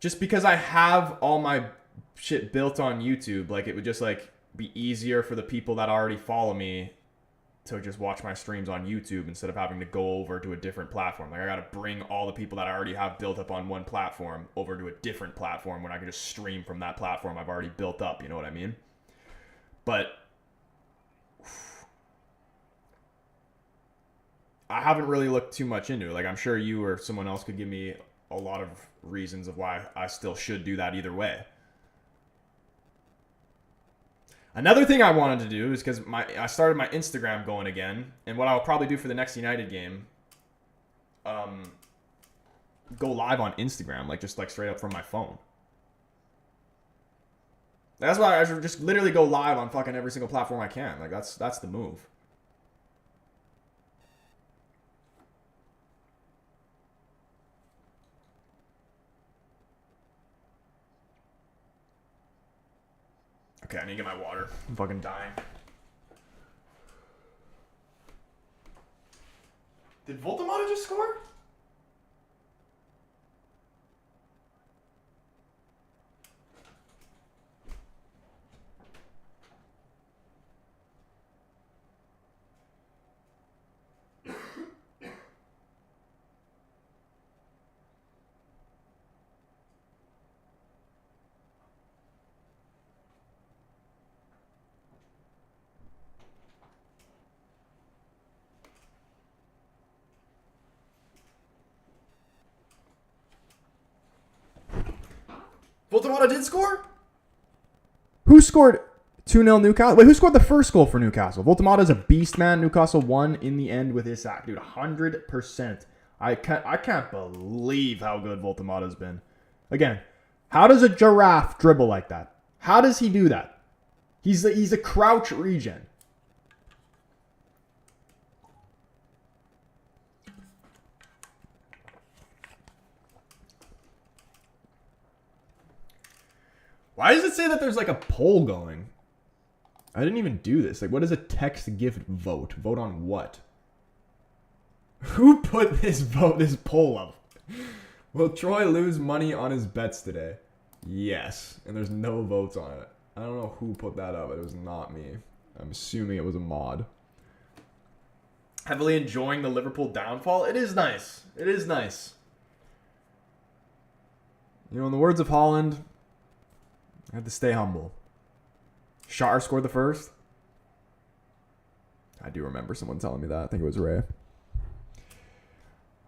Just because I have all my shit built on YouTube, like, it would just, like, be easier for the people that already follow me to just watch my streams on YouTube instead of having to go over to a different platform. Like, I gotta bring all the people that I already have built up on one platform over to a different platform when I can just stream from that platform I've already built up, you know what I mean? But I haven't really looked too much into it. Like, I'm sure you or someone else could give me a lot of reasons of why I still should do that either way. Another thing I wanted to do is because I started my Instagram going again, and what I'll probably do for the next United game, go live on Instagram, like, just like straight up from my phone. That's why I should just literally go live on fucking every single platform I can. Like, that's the move. Okay, I need to get my water. I'm fucking dying. Did Voltamata just score? Voltamata did score? Who scored 2-0 Newcastle? Wait, who scored the first goal for Newcastle? Voltamata's a beast, man. Newcastle won in the end with his sack. Dude, 100%. I can't believe how good Voltamata's been. Again, how does a giraffe dribble like that? How does he do that? He's a crouch regen. Why does it say that there's like a poll going? I didn't even do this. Like, what is a text gift vote? Vote on what? Who put this poll up? Will Troy lose money on his bets today? Yes. And there's no votes on it. I don't know who put that up, but it was not me. I'm assuming it was a mod. Heavily enjoying the Liverpool downfall? It is nice. It is nice. You know, in the words of Holland, I have to stay humble. Shar scored the first. I do remember someone telling me that. I think it was Ray.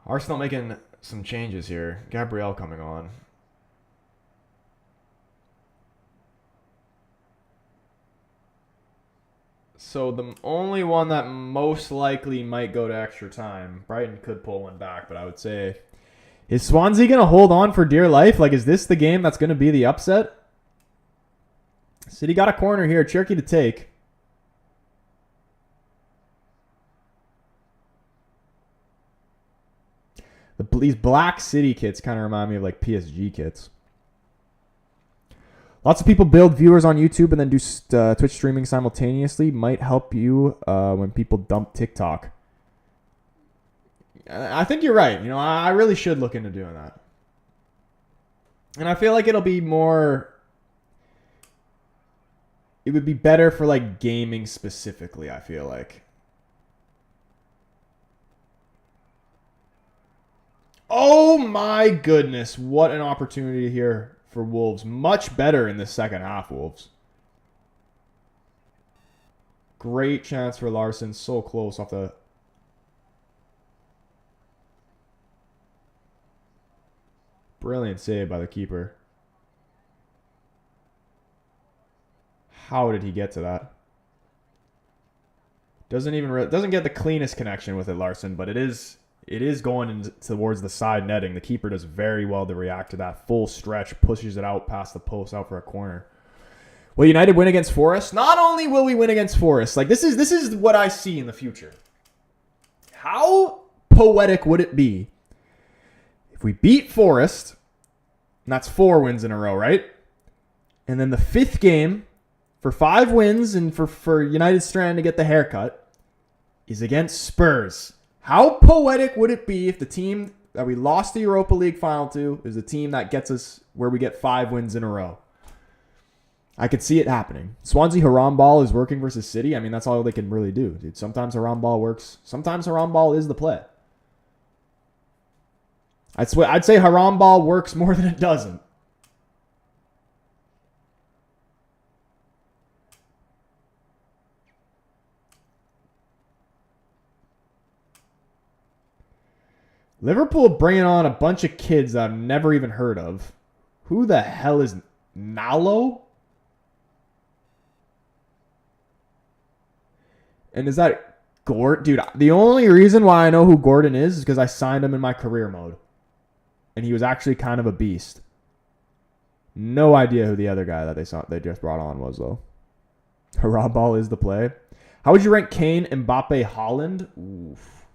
Arsenal making some changes here. Gabriel coming on. So the only one that most likely might go to extra time. Brighton could pull one back, but I would say, is Swansea going to hold on for dear life? Like, is this the game that's going to be the upset? City got a corner here. Cherokee to take. These Black City kits kind of remind me of like PSG kits. Lots of people build viewers on YouTube and then do Twitch streaming simultaneously. Might help you when people dump TikTok. I think you're right. You know, I really should look into doing that. And I feel like it'll be more... It would be better for like gaming specifically, I feel like. Oh my goodness. What an opportunity here for Wolves. Much better in the second half, Wolves. Great chance for Larson. So close off the... Brilliant save by the keeper. How did he get to that? Doesn't get the cleanest connection with it, Larson, but it is going towards the side netting. The keeper does very well to react to that full stretch, pushes it out past the post, out for a corner. Will United win against Forest? Not only will we win against Forest, like this is what I see in the future. How poetic would it be if we beat Forest, and that's 4 wins in a row, right? And then the 5th game for 5 wins and for United Strand to get the haircut is against Spurs. How poetic would it be if the team that we lost the Europa League final to is the team that gets us where we get 5 wins in a row? I could see it happening. Swansea Haram ball is working versus City. I mean, that's all they can really do, dude. Sometimes Haram ball works. Sometimes Haram ball is the play. I'd say Haram ball works more than it doesn't. Liverpool bringing on a bunch of kids that I've never even heard of. Who the hell is Nalo? And is that Gordon? Dude, the only reason why I know who Gordon is because I signed him in my career mode. And he was actually kind of a beast. No idea who the other guy that they just brought on was, though. Hurrah ball is the play. How would you rank Kane, Mbappe, Haaland? Oof.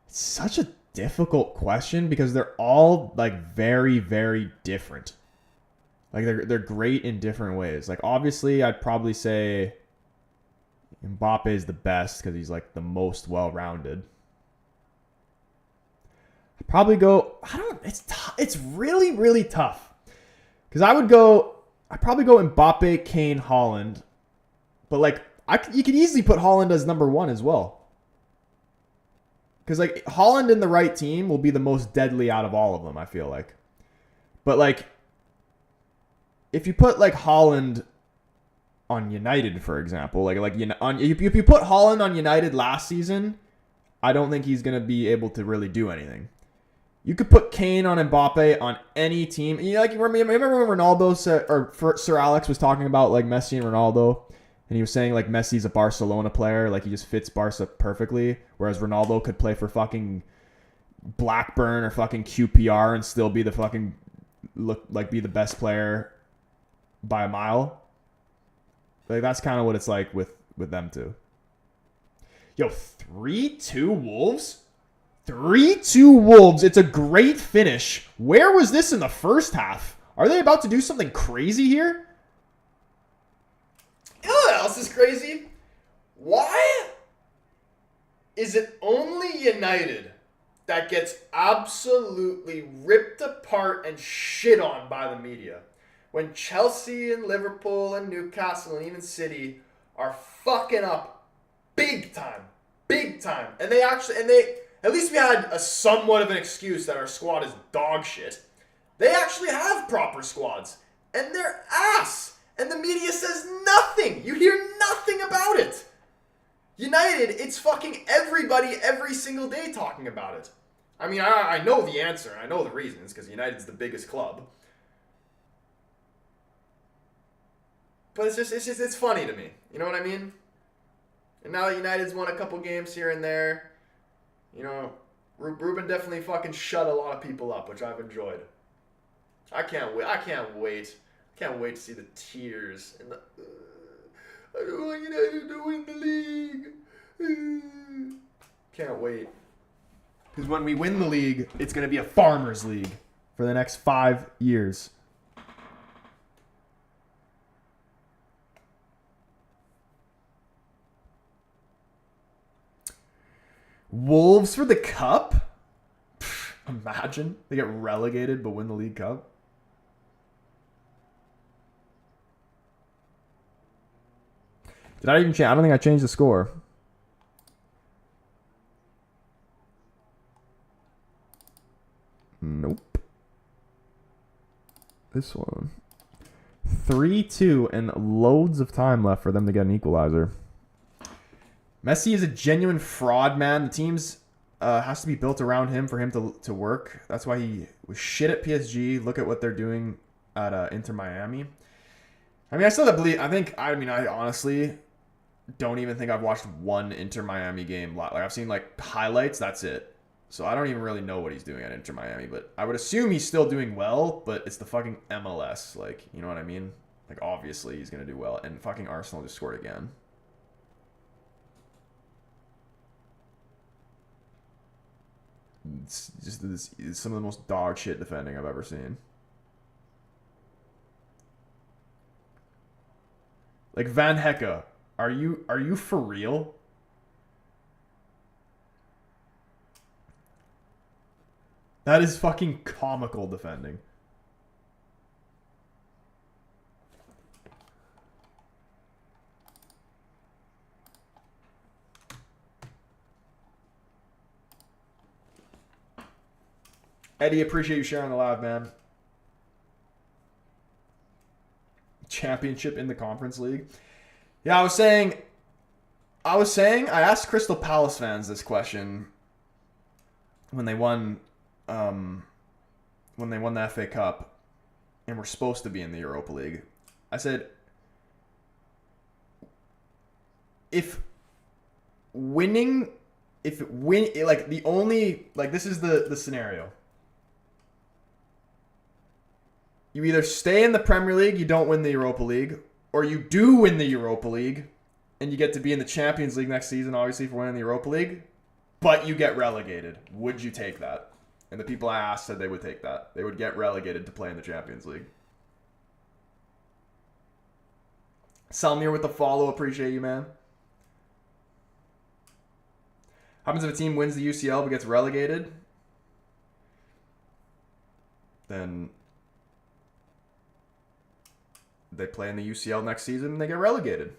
It's such a difficult question because they're all like very, very different. Like they're great in different ways. Like obviously, I'd probably say Mbappe is the best because he's like the most well-rounded. I'd probably go. It's really, really tough because I'd probably go Mbappe, Kane, Haaland, but like you could easily put Haaland as number 1 as well. Because, like, Haaland in the right team will be the most deadly out of all of them, I feel like. But, like, if you put, like, Haaland on United, for example, if you put Haaland on United last season, I don't think he's going to be able to really do anything. You could put Kane on Mbappe on any team. You know, like, remember when Ronaldo said, or Sir Alex was talking about, like, Messi and Ronaldo? And he was saying, like, Messi's a Barcelona player. Like, he just fits Barca perfectly. Whereas Ronaldo could play for fucking Blackburn or fucking QPR and still be the fucking, be the best player by a mile. Like, that's kind of what it's like with them two. Yo, 3-2 Wolves? 3-2 Wolves. It's a great finish. Where was this in the first half? Are they about to do something crazy here? You know what else is crazy? Why is it only United that gets absolutely ripped apart and shit on by the media when Chelsea and Liverpool and Newcastle and even City are fucking up big time, and they at least we had a somewhat of an excuse that our squad is dog shit. They actually have proper squads and they're ass. And the media says nothing. You hear nothing about it. United, it's fucking everybody every single day talking about it. I mean, I know the answer. I know the reasons because United's the biggest club. But it's funny to me. You know what I mean? And now that United's won a couple games here and there, you know, Ruben definitely fucking shut a lot of people up, which I've enjoyed. I can't wait. Can't wait to see the tears and the. I don't want United to win the league. Can't wait. Because when we win the league, it's going to be a farmers' league for the next 5 years. Wolves for the cup? Imagine they get relegated but win the League Cup. Did I even change? I don't think I changed the score. Nope. This one. 3-2 and loads of time left for them to get an equalizer. Messi is a genuine fraud, man. The team's has to be built around him for him to work. That's why he was shit at PSG. Look at what they're doing at Inter Miami. I mean, I honestly don't even think I've watched one Inter Miami game. Like, I've seen like highlights. That's it. So I don't even really know what he's doing at Inter Miami. But I would assume he's still doing well. But it's the fucking MLS. Like, you know what I mean? Like, obviously he's gonna do well. And fucking Arsenal just scored again. It's just some of the most dog shit defending I've ever seen. Like, Van Hecke, are you for real? That is fucking comical defending. Eddie, appreciate you sharing the live, man. Championship in the Conference League. Yeah, I was saying, I asked Crystal Palace fans this question when they won the FA Cup and were supposed to be in the Europa League. I said, this is the scenario. You either stay in the Premier League, you don't win the Europa League, or you do win the Europa League, and you get to be in the Champions League next season, obviously, for winning the Europa League, but you get relegated. Would you take that? And the people I asked said they would take that. They would get relegated to play in the Champions League. Salmir with the follow. Appreciate you, man. Happens if a team wins the UCL but gets relegated, then they play in the UCL next season and they get relegated.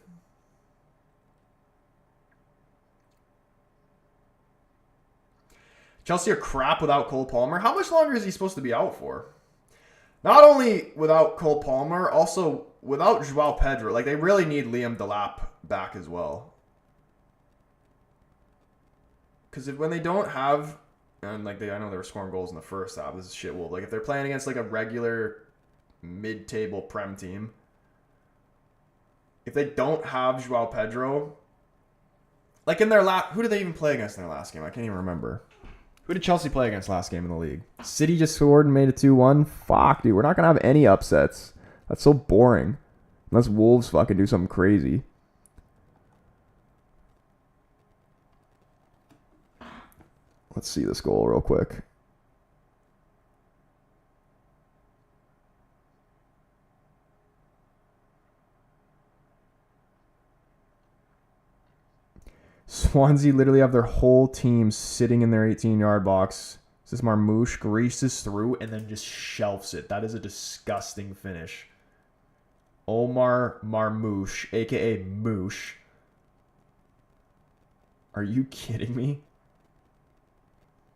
Chelsea are crap without Cole Palmer. How much longer is he supposed to be out for? Not only without Cole Palmer, also without Joao Pedro. Like, they really need Liam Delap back as well. Because when they don't have, and like I know they were scoring goals in the first half. This is shit. Well, like if they're playing against like a regular mid-table Prem team, if they don't have Joao Pedro, like in their who did they even play against in their last game? I can't even remember. Who did Chelsea play against last game in the league? City just scored and made it 2-1. Fuck, dude. We're not going to have any upsets. That's so boring. Unless Wolves fucking do something crazy. Let's see this goal real quick. Swansea literally have their whole team sitting in their 18-yard box. This is Marmouche, greases through and then just shelves it. That is a disgusting finish. Omar Marmouche, a.k.a. Moosh. Are you kidding me?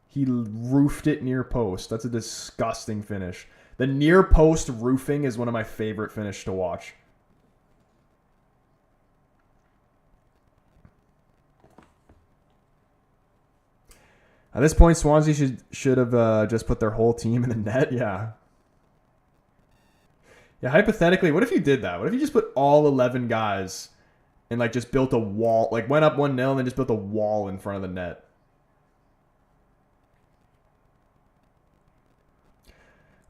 He roofed it near post. That's a disgusting finish. The near post roofing is one of my favorite finishes to watch. At this point, Swansea should have just put their whole team in the net. Yeah. Yeah, hypothetically, what if you did that? What if you just put all 11 guys and like just built a wall, like went up 1-0 and then just built a wall in front of the net?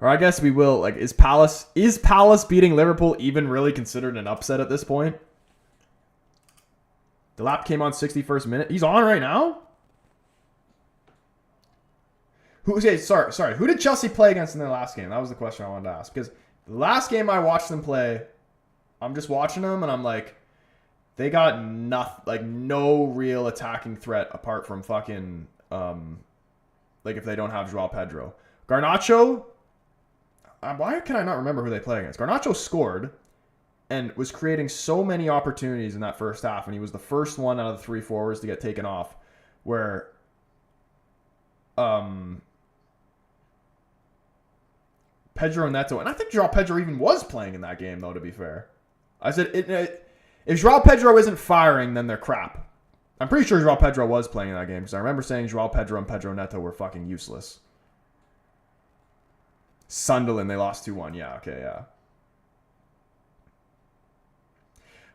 Or I guess we will. Like, is Palace beating Liverpool even really considered an upset at this point? Delap came on 61st minute. He's on right now? Sorry. Who did Chelsea play against in their last game? That was the question I wanted to ask. Because the last game I watched them play, I'm just watching them and I'm like, they got nothing, like no real attacking threat apart from fucking, like if they don't have Joao Pedro. Garnacho, why can I not remember who they play against? Garnacho scored and was creating so many opportunities in that first half, and he was the first one out of the three forwards to get taken off, where Pedro Neto. And I think Joao Pedro even was playing in that game, though, to be fair. I said, if Joao Pedro isn't firing, then they're crap. I'm pretty sure Joao Pedro was playing in that game because I remember saying Joao Pedro and Pedro Neto were fucking useless. Sunderland, they lost 2-1. Yeah, okay, yeah.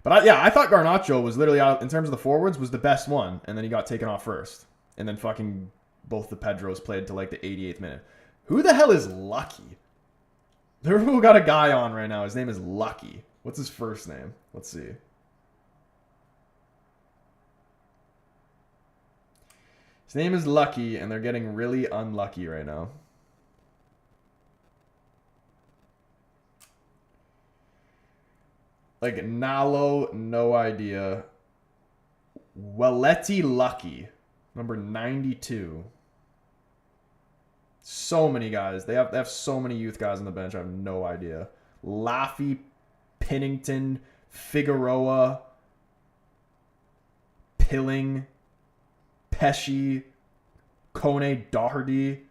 But I thought Garnacho was literally out in terms of the forwards was the best one, and then he got taken off first, and then fucking both the Pedros played to like the 88th minute. Who the hell is Lucky? Liverpool got a guy on right now. His name is Lucky. What's his first name? Let's see. His name is Lucky, and they're getting really unlucky right now. Like, Nalo, no idea. Welletti Lucky, number 92. So many guys. They have so many youth guys on the bench. I have no idea. Laffy, Pennington, Figueroa, Pilling, Pesci, Kone Doherty.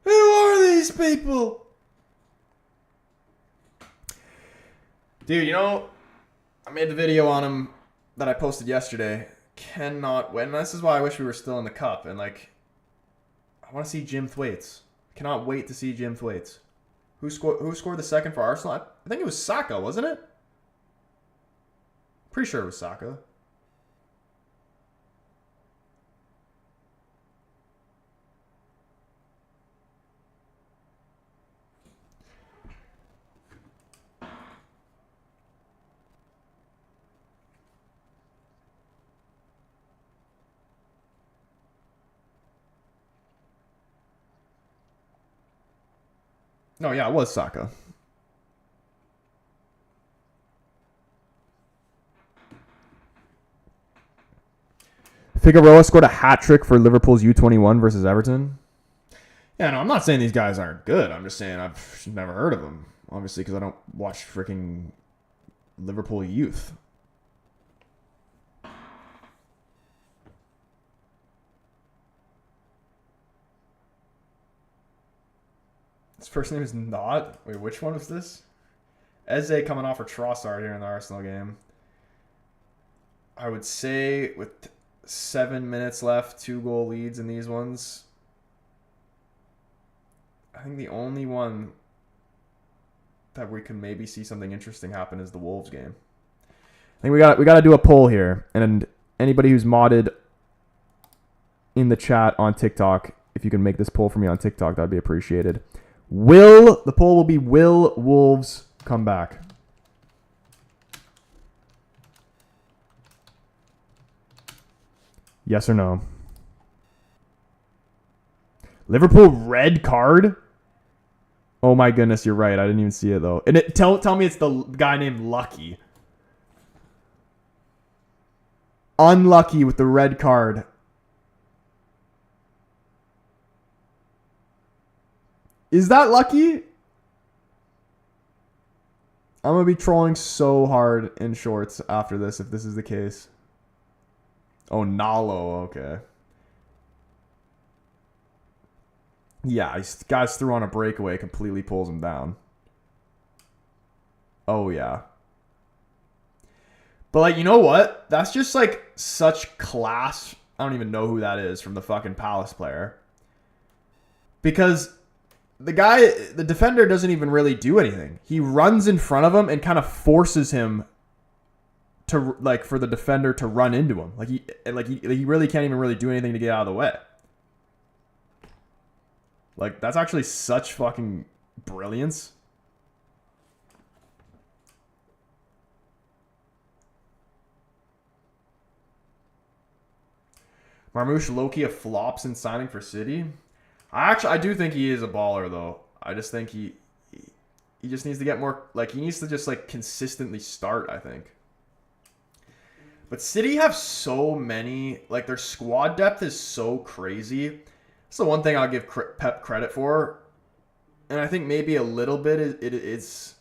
Who are these people? Dude, you know, I made the video on him that I posted yesterday. Cannot win. This is why I wish we were still in the cup. And, like, I want to see Jim Thwaites. Cannot wait to see Jim Thwaites. Who scored the second for Arsenal? I think it was Saka, wasn't it? Pretty sure it was Saka. No, yeah, it was Saka. Figueroa scored a hat trick for Liverpool's U21 versus Everton. Yeah, no, I'm not saying these guys aren't good. I'm just saying I've never heard of them. Obviously, because I don't watch freaking Liverpool youth. His first name is not. Wait, which one was this? Eze coming off for Trossard here in the Arsenal game. I would say with 7 minutes left, 2-goal leads in these ones. I think the only one that we can maybe see something interesting happen is the Wolves game. I think we got to do a poll here, and anybody who's modded in the chat on TikTok, if you can make this poll for me on TikTok, that'd be appreciated. The poll will be, will Wolves come back? Yes or no? Liverpool red card? Oh my goodness, you're right. I didn't even see it though. And tell me it's the guy named Lucky. Unlucky with the red card. Is that Lucky? I'm going to be trolling so hard in shorts after this if this is the case. Oh, Nalo. Okay. Yeah, guys threw on a breakaway, completely pulls him down. Oh, yeah. But, like, you know what? That's just, like, such class. I don't even know who that is from the fucking Palace player. Because the defender doesn't even really do anything. He runs in front of him and kind of forces him to, like, for the defender to run into him. He really can't even really do anything to get out of the way. Like, that's actually such fucking brilliance. Marmoush Loki a flops in signing for City. I do think he is a baller though. I just think he just needs to get more, like, he needs to just, like, consistently start, I think. But City have so many, like, their squad depth is so crazy. That's the one thing I'll give Pep credit for. And I think maybe a little bit it's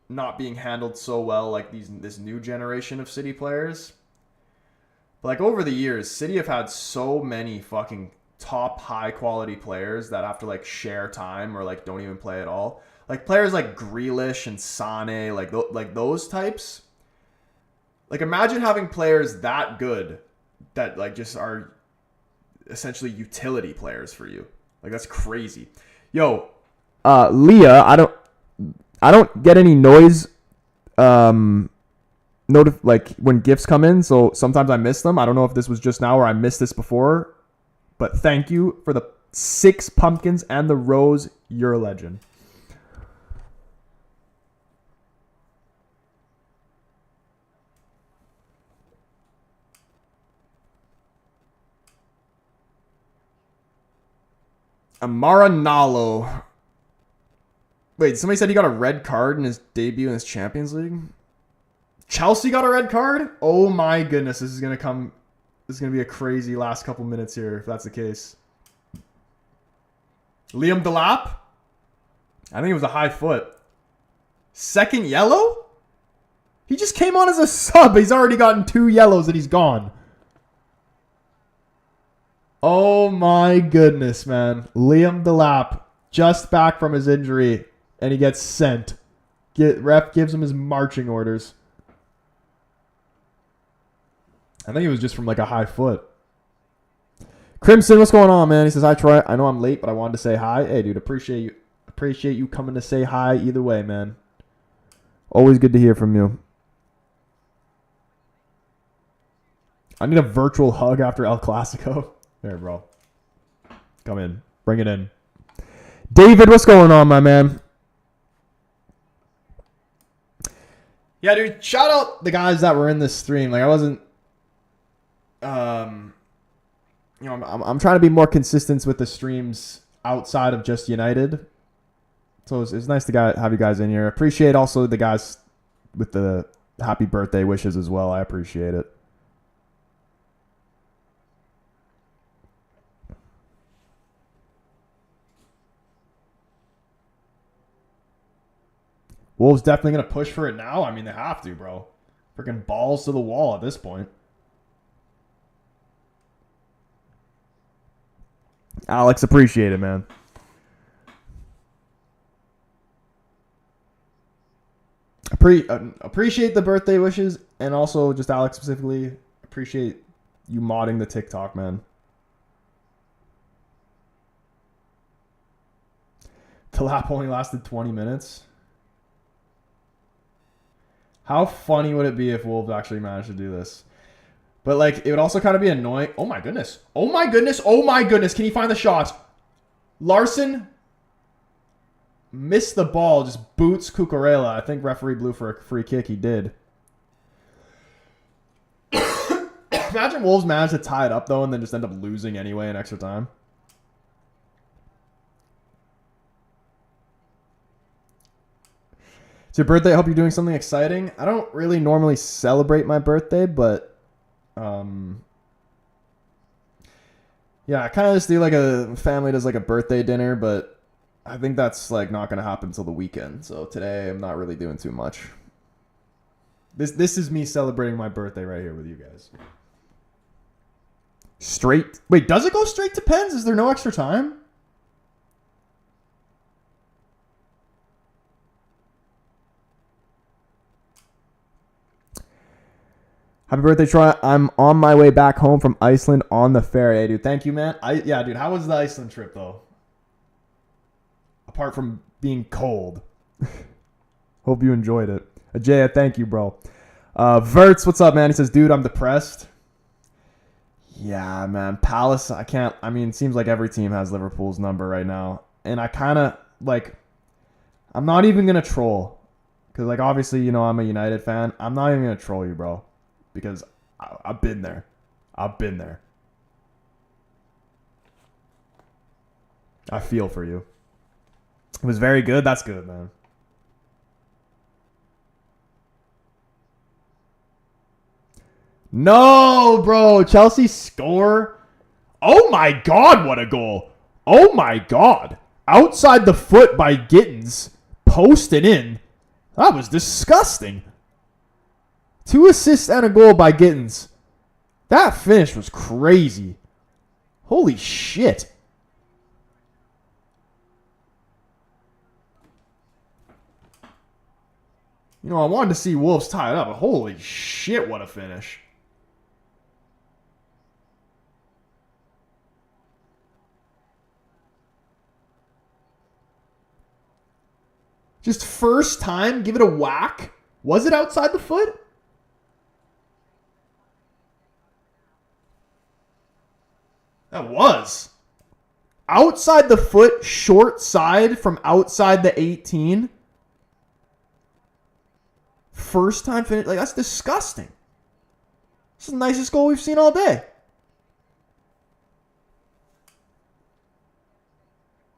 not being handled so well, like this new generation of City players. But, like, over the years, City have had so many fucking top high quality players that have to like share time or like don't even play at all. Like players like Grealish and Sane, like those types. Like imagine having players that good that like just are essentially utility players for you. Like that's crazy. Yo, Leah, I don't get any noise like when gifts come in, so sometimes I miss them. I don't know if this was just now or I missed this before, but thank you for the 6 pumpkins and the rose. You're a legend. Amara Nalo. Wait, somebody said he got a red card in his debut in his Champions League? Chelsea got a red card? Oh my goodness, this is going to be a crazy last couple minutes here if that's the case. Liam Delap? I think it was a high foot. Second yellow? He just came on as a sub. He's already gotten 2 yellows and he's gone. Oh my goodness, man. Liam Delap just back from his injury and he gets sent. Ref gives him his marching orders. I think it was just from like a high foot. Crimson, what's going on, man? He says, hi, Troy. I know I'm late, but I wanted to say hi. Hey, dude, appreciate you. Appreciate you coming to say hi either way, man. Always good to hear from you. I need a virtual hug after El Clasico. There, bro. Come in. Bring it in. David, what's going on, my man? Yeah, dude, shout out the guys that were in this stream. Like, I wasn't... you know, I'm trying to be more consistent with the streams outside of just United. So it's nice to have you guys in here. Appreciate also the guys with the happy birthday wishes as well. I appreciate it. Wolves definitely going to push for it now. I mean, they have to, bro. Freaking balls to the wall at this point. Alex, appreciate it, man. Appreciate the birthday wishes, and also just Alex specifically, appreciate you modding the TikTok, man. The lap only lasted 20 minutes. How funny would it be if Wolves actually managed to do this? But, like, it would also kind of be annoying. Oh, my goodness. Oh, my goodness. Oh, my goodness. Can he find the shot? Larson missed the ball. Just boots Cucurella. I think referee blew for a free kick. He did. Imagine Wolves managed to tie it up, though, and then just end up losing anyway in extra time. It's your birthday. I hope you're doing something exciting. I don't really normally celebrate my birthday, but... yeah, I kind of just do like a family does like a birthday dinner, but I think that's like not going to happen until the weekend. So today I'm not really doing too much. This is me celebrating my birthday right here with you guys. Straight. Wait, does it go straight to pens? Is there no extra time? Happy birthday, Troy. I'm on my way back home from Iceland on the ferry. Hey, dude, thank you, man. Yeah, dude, how was the Iceland trip, though? Apart from being cold. Hope you enjoyed it. Ajaya, thank you, bro. Verts, what's up, man? He says, dude, I'm depressed. Yeah, man. Palace, I mean, it seems like every team has Liverpool's number right now. And I kind of, like, I'm not even going to troll. Because, like, obviously, you know, I'm a United fan. I'm not even going to troll you, bro. Because I've been there. I've been there. I feel for you. It was very good. That's good, man. No, bro. Chelsea score. Oh, my God. What a goal. Oh, my God. Outside the foot by Gittins. Posted in. That was disgusting. 2 assists and a goal by Gittins. That finish was crazy. Holy shit. You know, I wanted to see Wolves tie it up, but holy shit, what a finish. Just first time, give it a whack. Was it outside the foot? That was. Outside the foot, short side from outside the 18. First time finish. Like, that's disgusting. This is the nicest goal we've seen all day.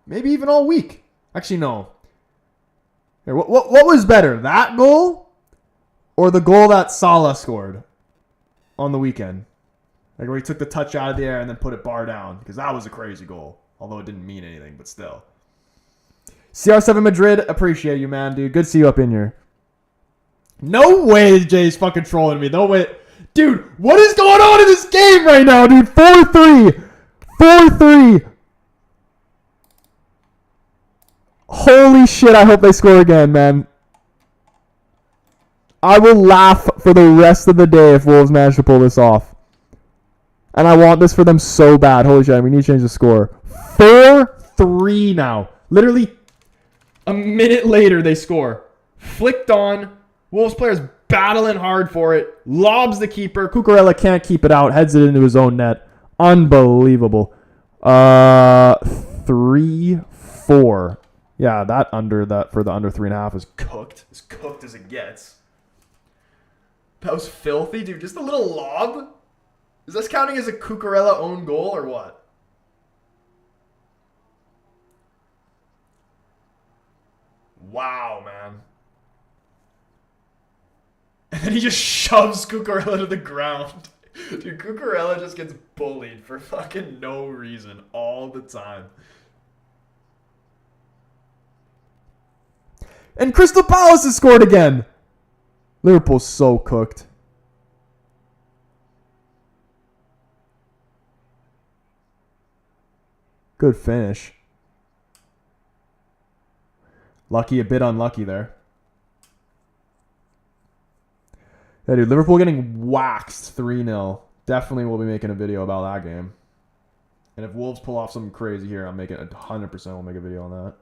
Maybe even all week. Actually, no. Here, what was better? That goal or the goal that Salah scored on the weekend? Like where he took the touch out of the air and then put it bar down. Because that was a crazy goal. Although it didn't mean anything, but still. CR7 Madrid, appreciate you, man, dude. Good to see you up in here. No way Jay's fucking trolling me. No way. Dude, what is going on in this game right now, dude? 4-3. 4-3. Holy shit, I hope they score again, man. I will laugh for the rest of the day if Wolves manage to pull this off. And I want this for them so bad. Holy shit, we need to change the score. 4-3 now. Literally a minute later they score. Flicked on. Wolves players battling hard for it. Lobs the keeper. Cucurella can't keep it out. Heads it into his own net. Unbelievable. 3-4. Yeah, that for the under 3.5 is cooked. As cooked as it gets. That was filthy, dude. Just a little lob. Is this counting as a Cucurella own goal or what? Wow, man. And then he just shoves Cucurella to the ground. Dude, Cucurella just gets bullied for fucking no reason all the time. And Crystal Palace has scored again. Liverpool's so cooked. Good finish. Lucky, a bit unlucky there. Yeah, dude, Liverpool getting waxed 3-0. Definitely will be making a video about that game. And if Wolves pull off something crazy here, I'm making 100% we'll make a video on that.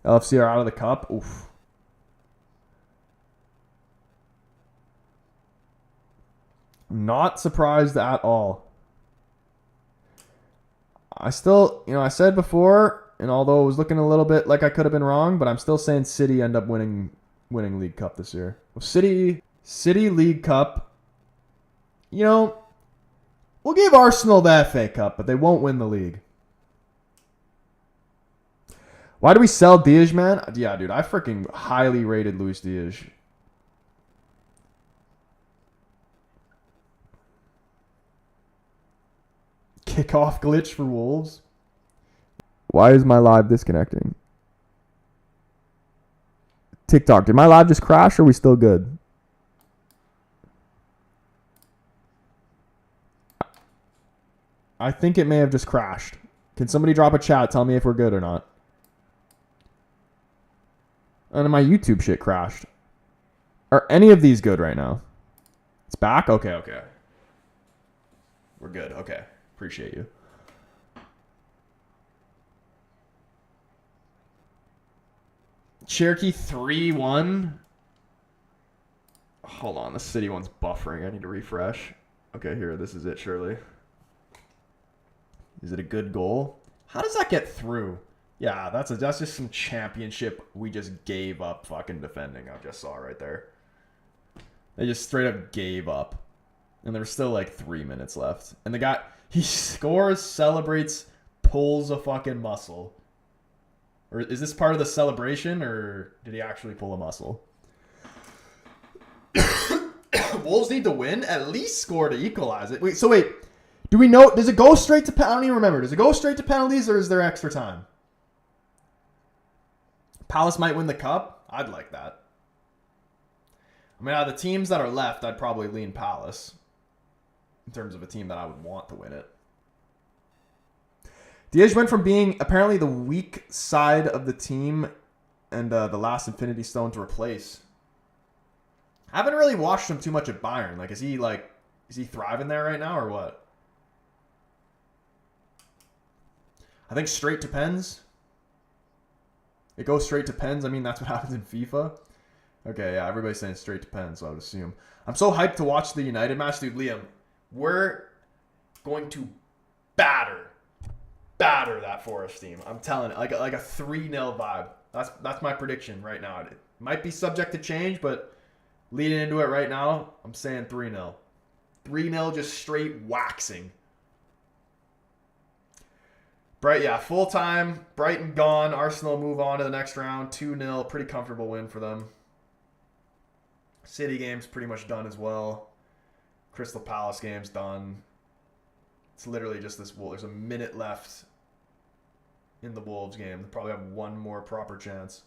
LFC are out of the cup. Oof. Not surprised at all. I still, I said before, and although it was looking a little bit like I could have been wrong, but I'm still saying City end up winning League Cup this year. Well, City League Cup, we'll give Arsenal the FA Cup, but they won't win the league. Why do we sell Diaz, man? Yeah, dude, I freaking highly rated Luis Diaz. Kickoff glitch for Wolves. Why is my live disconnecting? TikTok, did my live just crash or are we still good? I think it may have just crashed. Can somebody drop a chat, tell me if we're good or not? And my YouTube shit crashed. Are any of these good right now? It's back? Okay. We're good. Okay. Appreciate you. Cherokee 3-1. Hold on. The City one's buffering. I need to refresh. Okay, here. This is it, surely. Is it a good goal? How does that get through? Yeah, that's just some championship we just gave up fucking defending. I just saw right there. They just straight up gave up. And there's still like 3 minutes left. And the guy, he scores, celebrates, pulls a fucking muscle. Or is this part of the celebration or did he actually pull a muscle? Wolves need to win, at least score to equalize it. Wait, do we know, does it go straight to penalties? I don't even remember. Does it go straight to penalties or is there extra time? Palace might win the cup. I'd like that. I mean, out of the teams that are left, I'd probably lean Palace. in terms of a team that I would want to win it. Diaz went from being apparently the weak side of the team and the last Infinity Stone to replace. I haven't really watched him too much at Bayern. Like, is he thriving there right now or what? I think straight to pens. It goes straight to pens. I mean, that's what happens in FIFA. Okay, yeah, everybody's saying straight to pens, so I would assume. I'm so hyped to watch the United match. Dude, Liam, we're going to batter that Forest team. I'm telling it, like a 3-0 vibe. That's my prediction right now. It might be subject to change, but leading into it right now, I'm saying 3-0. 3-0 just straight waxing. Full time. Brighton gone. Arsenal move on to the next round. 2-0. Pretty comfortable win for them. City game's pretty much done as well. Crystal Palace game's done. It's literally just this. There's a minute left in the Wolves game. They'll probably have one more proper chance.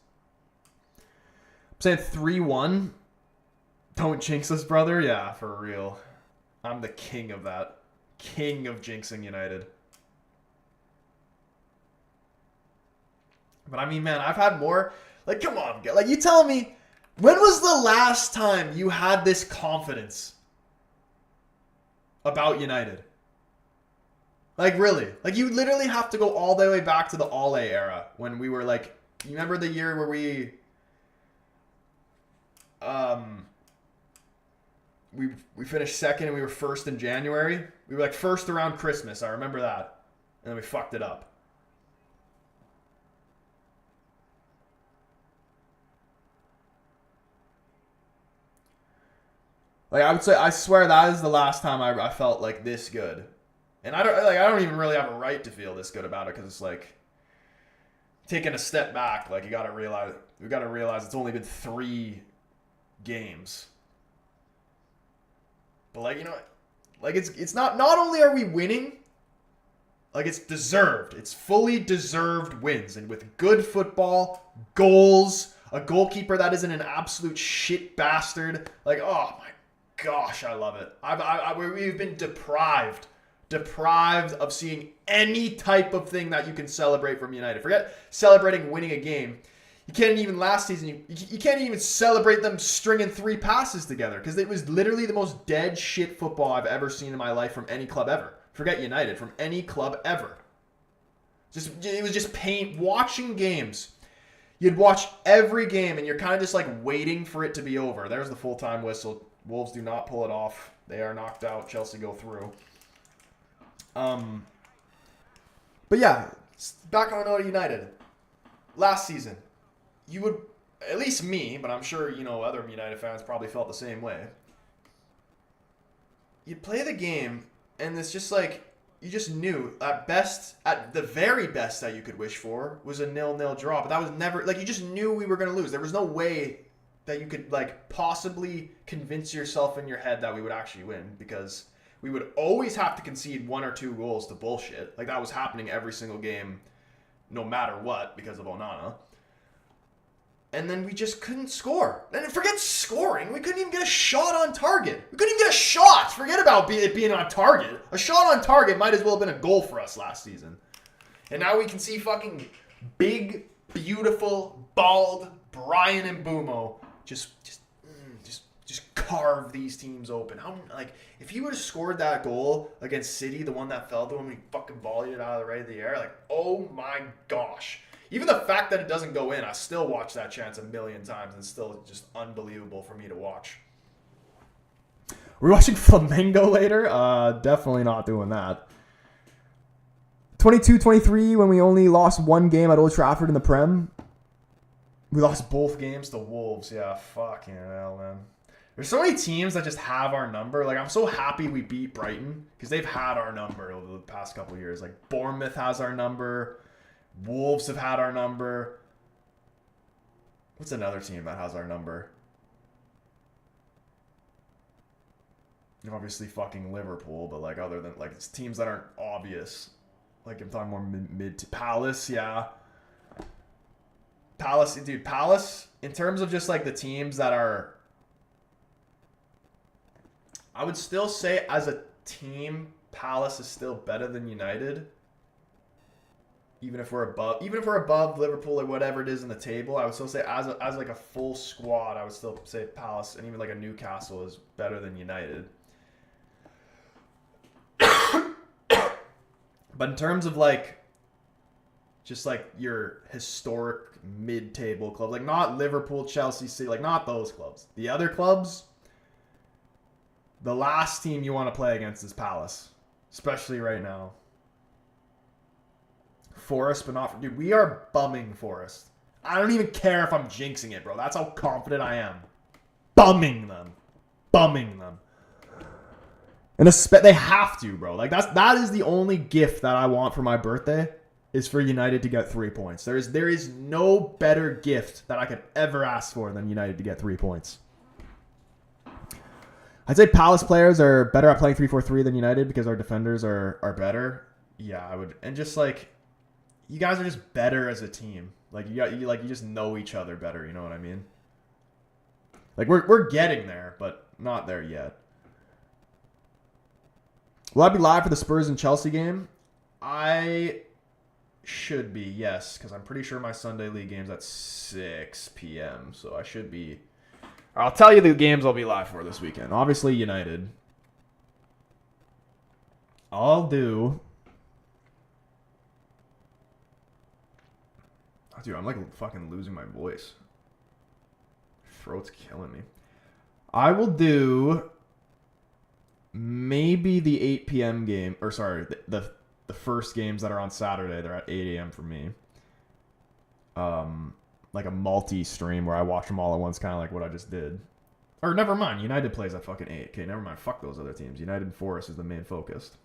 I'm saying 3-1. Don't jinx us, brother. Yeah, for real. I'm the king of that. King of jinxing United. But I mean, man, I've had more. Like, come on. Like, you tell me, when was the last time you had this confidence about United? Like, really. Like, you literally have to go all the way back to the Ole era when we were like, you remember the year where we finished second and we were first in January? We were like first around Christmas. I remember that. And then we fucked it up. Like, I would say, I swear that is the last time I felt like this good. And I don't even really have a right to feel this good about it, because it's like taking a step back. Like, we got to realize it's only been 3 games. But like, you know, like it's not only are we winning, like, it's deserved. It's fully deserved wins, and with good football, goals, a goalkeeper that isn't an absolute shit bastard. Like, oh my gosh, I love it. We've been deprived of seeing any type of thing that you can celebrate from United. Forget celebrating winning a game. You can't even last season. You can't even celebrate them stringing 3 passes together, because it was literally the most dead shit football I've ever seen in my life from any club ever. Forget United, from any club ever. It was just pain. Watching games, you'd watch every game, and you're kind of just like waiting for it to be over. There's the full-time whistle. Wolves do not pull it off. They are knocked out. Chelsea go through. But yeah, back on United. Last season, you would, at least me, but I'm sure, you know, other United fans probably felt the same way. You'd play the game, and it's just like, you just knew, at the very best that you could wish for was a 0-0 draw. But that was never, like, you just knew we were going to lose. There was no way that you could, like, possibly convince yourself in your head that we would actually win, because we would always have to concede 1 or 2 goals to bullshit. Like, that was happening every single game, no matter what, because of Onana. And then we just couldn't score. And forget scoring. We couldn't even get a shot on target. We couldn't even get a shot. Forget about it being on target. A shot on target might as well have been a goal for us last season. And now we can see fucking big, beautiful, bald Brian Mbumo just carve these teams open. If he would have scored that goal against City, the one that fell to him, he fucking volleyed it out of the right of the air, like, oh my gosh. Even the fact that it doesn't go in, I still watch that chance a million times, and it's still just unbelievable for me to watch. We're watching Flamengo later? Definitely not doing that. 22-23, when we only lost 1 game at Old Trafford in the Prem. We lost both games to Wolves. Yeah, fucking hell, man. There's so many teams that just have our number. Like, I'm so happy we beat Brighton, because they've had our number over the past couple of years. Like, Bournemouth has our number. Wolves have had our number. What's another team that has our number? Obviously fucking Liverpool, but like, other than, like, it's teams that aren't obvious. Like, I'm talking more mid to Palace, yeah. Palace, in terms of just like the teams that are, I would still say as a team, Palace is still better than United. Even if we're above Liverpool or whatever it is in the table, I would still say as like a full squad, I would still say Palace and even like a Newcastle is better than United. But in terms of like just like your historic mid-table club, like not Liverpool, Chelsea, City, like not those clubs. The other clubs, the last team you want to play against is Palace, especially right now. Forest, but not for... Dude, we are bumming Forest. I don't even care if I'm jinxing it, bro. That's how confident I am. Bumming them. Bumming them. And they have to, bro. Like, that is the only gift that I want for my birthday, is for United to get 3 points. There is no better gift that I could ever ask for than United to get 3 points. I'd say Palace players are better at playing 3-4-3 than United because our defenders are better. Yeah, I would. And just like... You guys are just better as a team. Like you just know each other better. You know what I mean? Like we're getting there, but not there yet. Will I be live for the Spurs and Chelsea game? I should be, yes, because I'm pretty sure my Sunday League game's at 6 p.m. So I should be. I'll tell you the games I'll be live for this weekend. Obviously, United. I'll do. Dude, I'm like fucking losing my voice. Throat's killing me. I will do maybe the 8 p.m. game. Or sorry, the first games that are on Saturday. They're at 8 a.m. for me. Like a multi-stream where I watch them all at once, kind of like what I just did. Or never mind, United plays at fucking 8. Okay, never mind. Fuck those other teams. United and Forest is the main focus.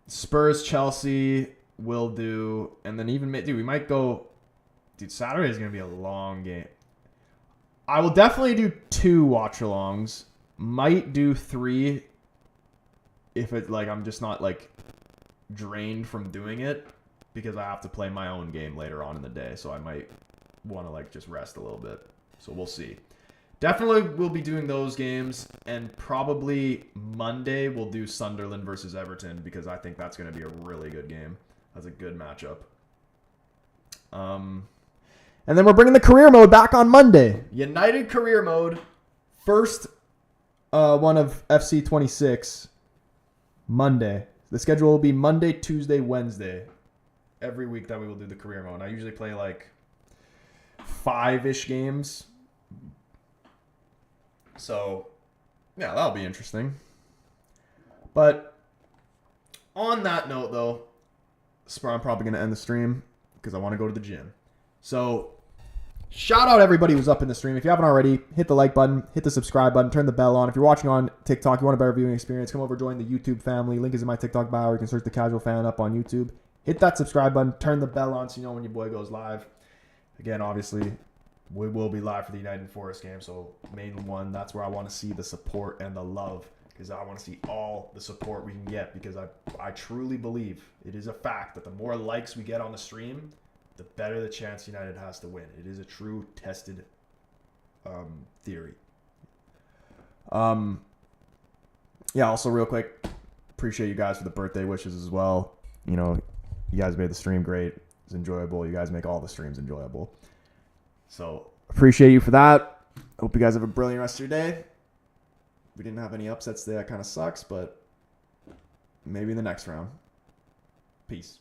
Spurs, Chelsea... Will do, and then even we might go. Dude, Saturday is gonna be a long game. I will definitely do 2 watch-alongs. Might do 3 if it like I'm just not like drained from doing it because I have to play my own game later on in the day. So I might want to like just rest a little bit. So we'll see. Definitely we'll be doing those games, and probably Monday we'll do Sunderland versus Everton because I think that's gonna be a really good game. That's a good matchup. And then we're bringing the career mode back on Monday. United career mode. First one of FC 26. Monday. The schedule will be Monday, Tuesday, Wednesday. Every week that we will do the career mode. I usually play like 5-ish games. So, yeah, that'll be interesting. But on that note, though, I'm probably going to end the stream because I want to go to the gym. So, shout out everybody who's up in the stream. If you haven't already, hit the like button, hit the subscribe button, turn the bell on. If you're watching on TikTok, you want a better viewing experience, come over, join the YouTube family. Link is in my TikTok bio. You can search the Casual Fan up on YouTube. Hit that subscribe button, turn the bell on so you know when your boy goes live. Again, obviously, we will be live for the United and Forest game. So, main one, that's where I want to see the support and the love. Because I want to see all the support we can get. Because I truly believe it is a fact that the more likes we get on the stream, the better the chance United has to win. It is a true tested theory. Yeah, also real quick, appreciate you guys for the birthday wishes as well. You know, you guys made the stream great. It was enjoyable. You guys make all the streams enjoyable. So, appreciate you for that. Hope you guys have a brilliant rest of your day. We didn't have any upsets today. That kind of sucks, but maybe in the next round. Peace.